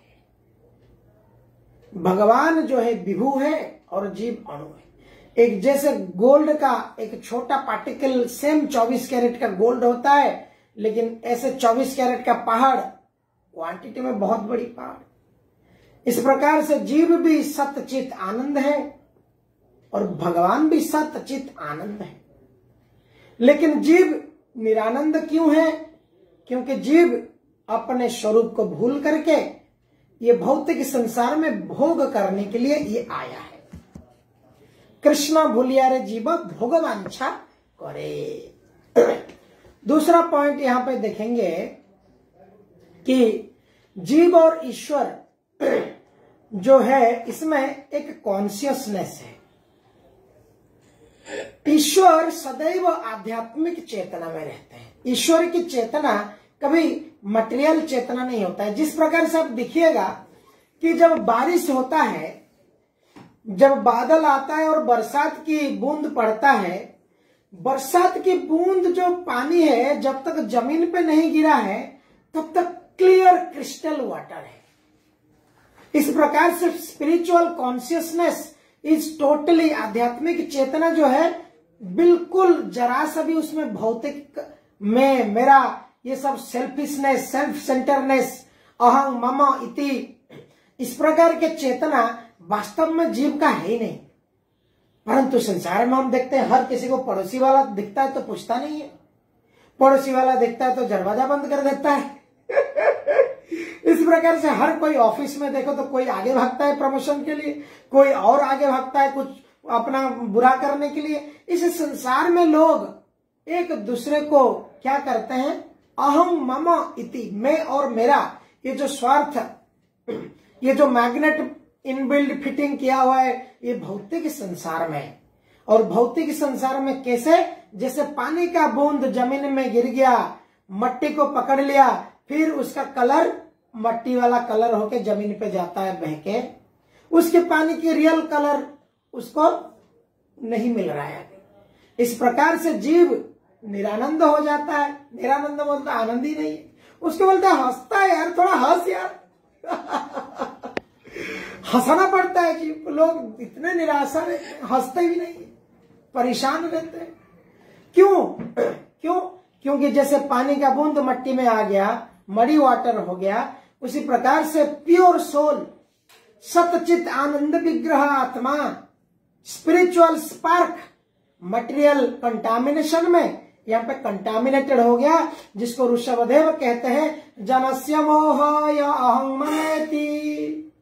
भगवान जो है विभू है और जीव अणु है। एक जैसे गोल्ड का एक छोटा पार्टिकल सेम 24 कैरेट का गोल्ड होता है, लेकिन ऐसे 24 कैरेट का पहाड़ क्वांटिटी में बहुत बड़ी पहाड़। इस प्रकार से जीव भी सतचित आनंद है और भगवान भी सतचित आनंद है। लेकिन जीव निरानंद क्यों है? क्योंकि जीव अपने स्वरूप को भूल करके ये भौतिक संसार में भोग करने के लिए ये आया है। कृष्ण भूलिया रे जीव भोगवांछा करे। दूसरा पॉइंट यहां पे देखेंगे कि जीव और ईश्वर जो है, इसमें एक कॉन्शियसनेस है। ईश्वर सदैव आध्यात्मिक चेतना में रहते हैं। ईश्वर की चेतना कभी मटेरियल चेतना नहीं होता है। जिस प्रकार से आप देखिएगा कि जब बारिश होता है, जब बादल आता है और बरसात की बूंद पड़ता है, बरसात की बूंद जो पानी है जब तक जमीन पे नहीं गिरा है तब तक क्लियर क्रिस्टल वाटर है। इस प्रकार से स्पिरिचुअल कॉन्शियसनेस इज टोटली, आध्यात्मिक चेतना जो है बिल्कुल जरा सा भी उसमें भौतिक में मेरा ये सब सेल्फिशनेस, सेल्फ सेंटरनेस, अहं मम इति, इस प्रकार के चेतना वास्तव में जीव का है ही नहीं। परंतु संसार में हम देखते हैं हर किसी को पड़ोसी वाला दिखता है तो पूछता नहीं है, पड़ोसी वाला दिखता है तो दरवाजा बंद कर देता है। इस प्रकार से हर कोई ऑफिस में देखो तो कोई आगे भागता है प्रमोशन के लिए, कोई और आगे भागता है कुछ अपना बुरा करने के लिए। इस संसार में लोग एक दूसरे को क्या करते हैं? अहम मम इति, मैं और मेरा, ये जो स्वार्थ, ये जो मैग्नेट इनबिल्ड फिटिंग किया हुआ है ये भौतिक संसार में। और भौतिक संसार में कैसे? जैसे पानी का बूंद जमीन में गिर गया, मट्टी को पकड़ लिया, फिर उसका कलर मट्टी वाला कलर होके जमीन पे जाता है बहके, उसके पानी की रियल कलर उसको नहीं मिल रहा है। इस प्रकार से जीव निरानंद हो जाता है। निरानंद बोलता आनंद ही नहीं है, उसको बोलता है हंसता है यार, थोड़ा हंस यार। हंसाना पड़ता है जीव को। लोग इतने निराशा में हंसते भी नहीं, परेशान रहते हैं। क्यों? क्योंकि जैसे पानी का बूंद मट्टी में आ गया, मडी वाटर हो गया, उसी प्रकार से प्योर सोल, सतचित आनंद विग्रह आत्मा, स्पिरिचुअल स्पार्क मटेरियल कंटामिनेशन में यहाँ पे कंटामिनेटेड हो गया, जिसको ऋषभदेव कहते हैं जनस्य मोहाय अहं ममेति।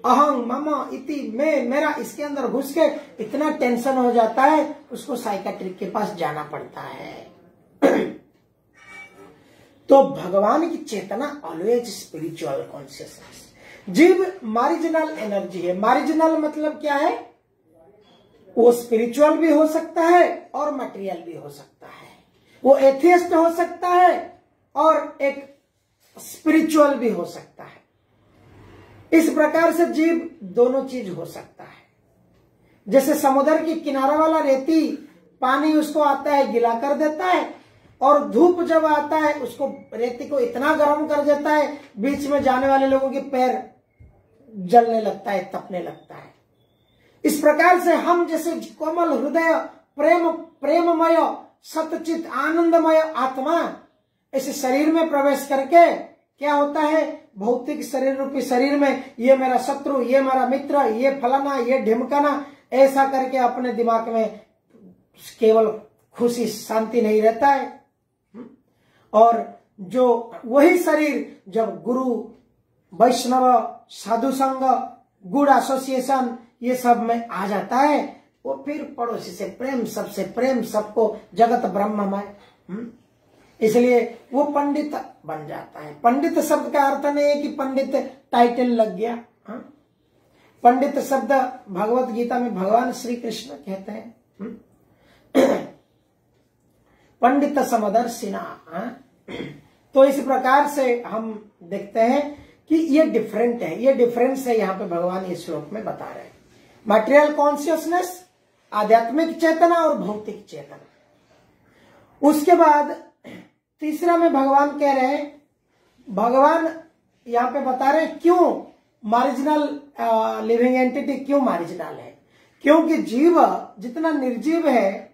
अहं मम इति मैं मेरा इसके अंदर घुस के इतना टेंशन हो जाता है, उसको साइकेट्रिक के पास जाना पड़ता है। तो भगवान की चेतना ऑलवेज स्पिरिचुअल कॉन्शियसनेस। जीव मारिजिनल एनर्जी है। मारिजिनल मतलब क्या है? वो स्पिरिचुअल भी हो सकता है और मटेरियल भी हो सकता है। वो एथियस्ट हो सकता है और एक स्पिरिचुअल भी हो सकता है। इस प्रकार से जीव दोनों चीज हो सकता है। जैसे समुद्र की किनारा वाला रेती पानी उसको आता है गिला कर देता है, और धूप जब आता है उसको रेती को इतना गर्म कर देता है बीच में जाने वाले लोगों के पैर जलने लगता है, तपने लगता है। इस प्रकार से हम जैसे कोमल हृदय प्रेममय सतचित आनंदमय आत्मा इस शरीर में प्रवेश करके क्या होता है, भौतिक शरीर रूपी शरीर में ये मेरा शत्रु, ये मेरा मित्र, ये फलाना, ये ढिमकाना, ऐसा करके अपने दिमाग में केवल खुशी शांति नहीं रहता है। और जो वही शरीर जब गुरु वैष्णव साधु संग गुड एसोसिएशन ये सब में आ जाता है, वो फिर पड़ोसी से प्रेम, सबसे प्रेम, सबको जगत ब्रह्ममय। इसलिए वो पंडित बन जाता है। पंडित शब्द का अर्थ नहीं है कि पंडित टाइटल लग गया। पंडित शब्द भगवत गीता में भगवान श्री कृष्ण कहते हैं पंडित समदर्शिना। तो इस प्रकार से हम देखते हैं कि ये डिफरेंट है, ये डिफरेंस है यहाँ पे भगवान इस श्लोक में बता रहे हैं। मटेरियल कॉन्शियसनेस, आध्यात्मिक चेतना और भौतिक चेतना। उसके बाद तीसरा में भगवान कह रहे हैं, भगवान यहाँ पे बता रहे हैं क्यों मार्जिनल लिविंग एंटिटी क्यों मार्जिनल है। क्योंकि जीव जितना निर्जीव है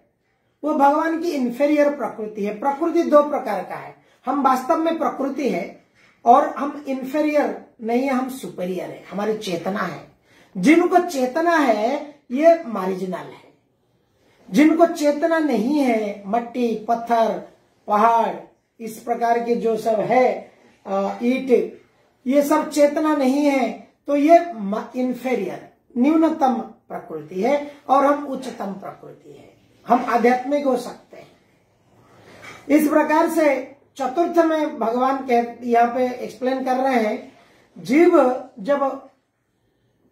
वो भगवान की इंफीरियर प्रकृति है। प्रकृति दो प्रकार का है, हम वास्तव में प्रकृति है और हम इंफीरियर नहीं है, हम सुपीरियर है, हमारी चेतना है। जिनको चेतना है ये मार्जिनल है। जिनको चेतना नहीं है, मट्टी पत्थर पहाड़ इस प्रकार के जो सब है, ईट, ये सब चेतना नहीं है, तो ये इंफीरियर न्यूनतम प्रकृति है और हम उच्चतम प्रकृति है, हम आध्यात्मिक हो सकते हैं। इस प्रकार से चतुर्थ में भगवान यहाँ पे एक्सप्लेन कर रहे हैं, जीव जब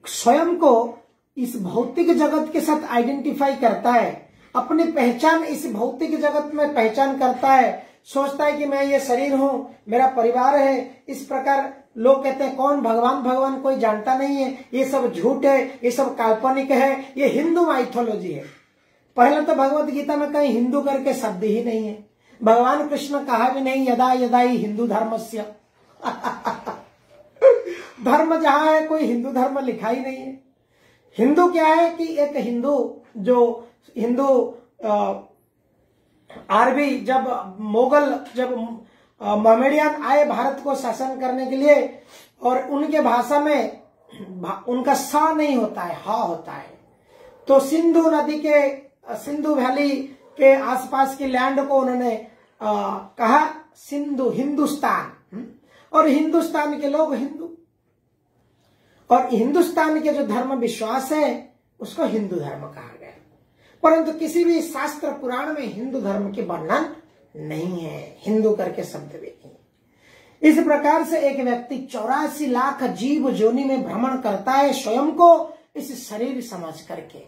स्वयं को इस भौतिक जगत के साथ आइडेंटिफाई करता है, अपनी पहचान इस भौतिक जगत में पहचान करता है, सोचता है कि मैं ये शरीर हूं, मेरा परिवार है। इस प्रकार लोग कहते हैं कौन भगवान, भगवान कोई जानता नहीं है, ये सब झूठ है, ये सब काल्पनिक है, ये हिंदू माइथोलॉजी है। पहले तो भगवत गीता में कहीं हिंदू करके शब्द ही नहीं है। भगवान कृष्ण कहा भी नहीं यदा यदा ही हिंदू धर्मस्य धर्म जहां है कोई हिंदू धर्म लिखा ही नहीं है। हिंदू क्या है कि एक हिंदू जो हिंदू आरबी जब मोगल जब मोहम्मदियन आए भारत को शासन करने के लिए, और उनके भाषा में उनका सा नहीं होता है, हा होता है। तो सिंधु नदी के सिंधु वैली के आसपास की लैंड को उन्होंने कहा सिंधु हिंदुस्तान, और हिंदुस्तान के लोग हिंदू, और हिंदुस्तान के जो धर्म विश्वास है उसको हिंदू धर्म कहा गया। परंतु किसी भी शास्त्र पुराण में हिंदू धर्म के वर्णन नहीं है, हिंदू करके शब्द भी नहीं। इस प्रकार से एक व्यक्ति 84 लाख जीव जोनि में भ्रमण करता है, स्वयं को इस शरीर समझ करके।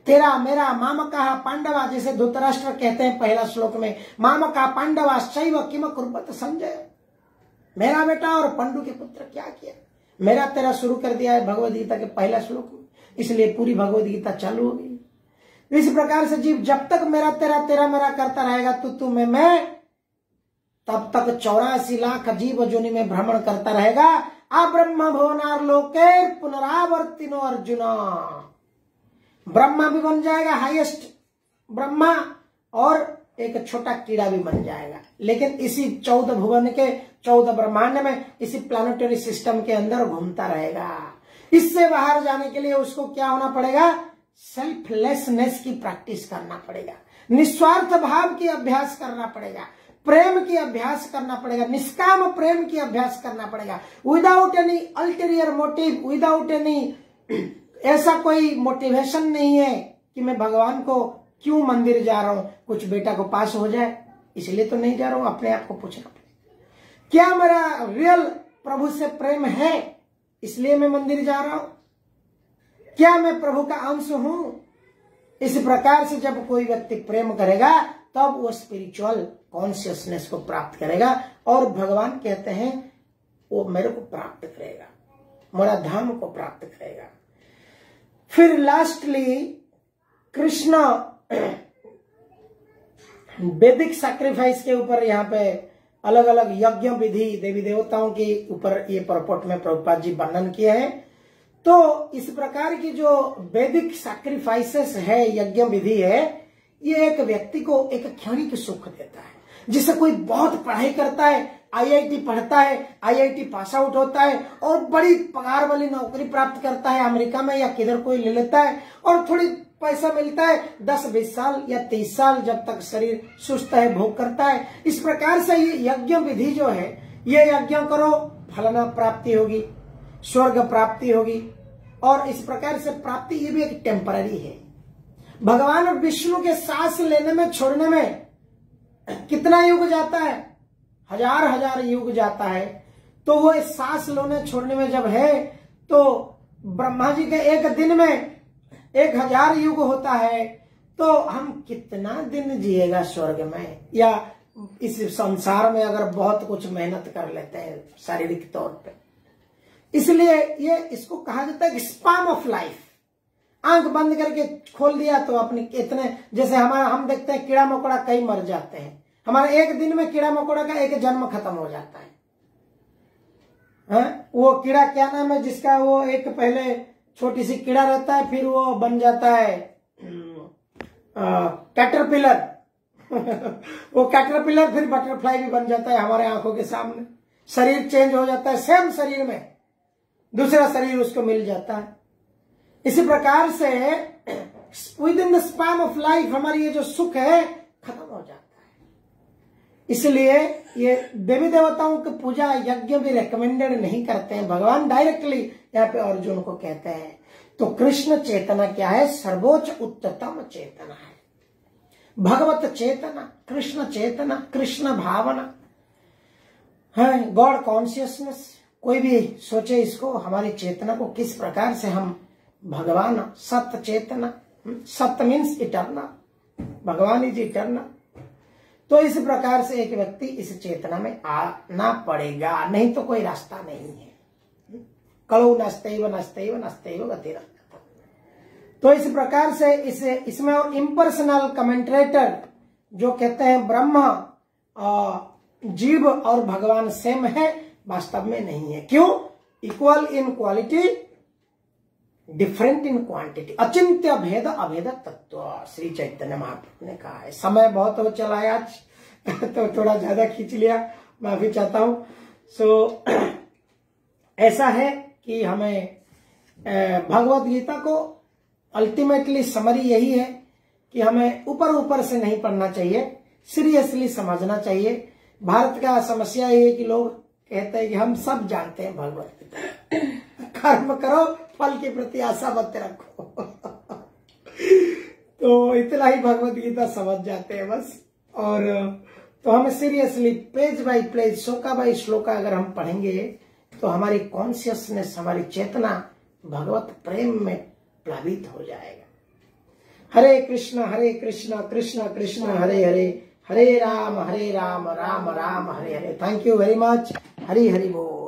तेरा मेरा मामका पांडवा, जैसे धृतराष्ट्र कहते हैं पहला श्लोक में, मामका पांडवा शैव किम कुर्बत संजय, मेरा बेटा और पांडु के पुत्र क्या किया। मेरा तेरा शुरू कर दिया है भगवद गीता के पहला श्लोक में, इसलिए पूरी भगवद गीता चालू हो गई। इस प्रकार से जीव जब तक मेरा तेरा तेरा मेरा करता रहेगा, तू मैं, तब तक 84 लाख जीव जोनि में भ्रमण करता रहेगा। अब्रह्म भुवनार लोके पुनरावर्तिनो अर्जुन, ब्रह्मा भी बन जाएगा हाईएस्ट ब्रह्मा, और एक छोटा कीड़ा भी बन जाएगा, लेकिन इसी 14 भुवन के 14 ब्रह्मांड में, इसी प्लानिटरी सिस्टम के अंदर घूमता रहेगा। इससे बाहर जाने के लिए उसको क्या होना पड़ेगा, सेल्फलेसनेस की प्रैक्टिस करना पड़ेगा, निस्वार्थ भाव की अभ्यास करना पड़ेगा, प्रेम की अभ्यास करना पड़ेगा, निष्काम प्रेम की अभ्यास करना पड़ेगा, without any ulterior motive, without any ऐसा कोई मोटिवेशन नहीं है कि मैं भगवान को क्यों मंदिर जा रहा हूं, कुछ बेटा को पास हो जाए इसलिए तो नहीं जा रहा हूं। अपने आप को पूछना पड़ेगा, क्या मेरा रियल प्रभु से प्रेम है इसलिए मैं मंदिर जा रहा हूं? क्या मैं प्रभु का अंश हूं? इस प्रकार से जब कोई व्यक्ति प्रेम करेगा तब वो स्पिरिचुअल कॉन्शियसनेस को प्राप्त करेगा और भगवान कहते हैं वो मेरे को प्राप्त करेगा, मेरा धाम को प्राप्त करेगा। फिर लास्टली कृष्ण वैदिक सैक्रिफाइस के ऊपर यहाँ पे अलग अलग यज्ञ विधि देवी देवताओं के ऊपर ये परपोट में प्रभुपाद जी वर्णन किए हैं। तो इस प्रकार की जो वैदिक सैक्रिफाइसेस है, यज्ञ विधि है, ये एक व्यक्ति को एक क्षणिक सुख देता है। जिससे कोई बहुत पढ़ाई करता है, आईआईटी पढ़ता है, आईआईटी पास आउट होता है और बड़ी पगार वाली नौकरी प्राप्त करता है अमेरिका में या किधर कोई ले लेता है और थोड़ी पैसा मिलता है 10-20 साल या 30 साल जब तक शरीर सुस्त है भोग करता है। इस प्रकार से ये यज्ञ विधि जो है, ये यज्ञ करो फलना प्राप्ति होगी, स्वर्ग प्राप्ति होगी और इस प्रकार से प्राप्ति ये भी एक टेम्पररी है। भगवान और विष्णु के सांस लेने में छोड़ने में कितना युग जाता है? हजार युग जाता है। तो वो सांस लेने छोड़ने में जब है तो ब्रह्मा जी के एक दिन में 1000 युग होता है। तो हम कितना दिन जिएगा स्वर्ग में या इस संसार में अगर बहुत कुछ मेहनत कर लेते हैं शारीरिक तौर पे। इसलिए ये इसको कहा जाता है स्पाम ऑफ लाइफ। आंख बंद करके खोल दिया तो अपने इतने, जैसे हम देखते हैं कीड़ा मकोड़ा कई मर जाते हैं, हमारे एक दिन में कीड़ा मकोड़ा का एक जन्म खत्म हो जाता है। वो कीड़ा क्या नाम है जिसका, वो एक पहले छोटी सी कीड़ा रहता है फिर वो बन जाता है कैटरपिलर वो कैटरपिलर फिर बटरफ्लाई भी बन जाता है हमारे आंखों के सामने। शरीर चेंज हो जाता है, सेम शरीर में दूसरा शरीर उसको मिल जाता है। इसी प्रकार से with in the span of life हमारी ये जो सुख है खत्म हो जाता है। इसलिए ये देवी देवताओं की पूजा यज्ञ भी रेकमेंडेड नहीं करते हैं। भगवान डायरेक्टली यहाँ पे अर्जुन को कहते हैं। तो कृष्ण चेतना क्या है? सर्वोच्च उच्चतम चेतना है, भगवत चेतना, कृष्ण चेतना, कृष्ण भावना है, गॉड कॉन्शियसनेस। कोई भी सोचे इसको, हमारी चेतना को किस प्रकार से हम भगवान सत्य चेतना, सत्य मीन्स इटर्नल, भगवान इज इटर्नल। तो इस प्रकार से एक व्यक्ति इस चेतना में आना पड़ेगा, नहीं तो कोई रास्ता नहीं है। कलो नस्तैव नस्तैव नस्तैव गतिरस्तः। तो इस प्रकार से इसमें और इम्पर्सनल कमेंट्रेटर जो कहते हैं ब्रह्म जीव और भगवान सेम है, वास्तव में नहीं है। क्यों? Equal in quality, different in quantity, अचिंत्य भेद अभेद तत्व, श्री चैतन्य महाप्रभु ने कहा है। समय बहुत हो चला है आज तो थोड़ा ज्यादा खींच लिया, माफी चाहता हूं। सो ऐसा है कि हमें भगवत गीता को अल्टीमेटली समरी यही है कि हमें ऊपर ऊपर से नहीं पढ़ना चाहिए, सीरियसली समझना चाहिए। भारत का समस्या ये है कि लोग कहते हैं कि हम सब जानते हैं भगवत गीता, कर्म करो फल के प्रति आशा मत रखो तो इतना ही भगवत गीता समझ जाते हैं बस। और तो हमें seriously page by page, shloka by shloka अगर हम पढ़ेंगे तो हमारी कॉन्शियसनेस, हमारी चेतना भगवत प्रेम में प्लावित हो जाएगा। Hare Krishna Krishna Krishna Hare Hare, Hare Ram Ram Ram Hare Hare. Thank you very much. Hari Hari बोल।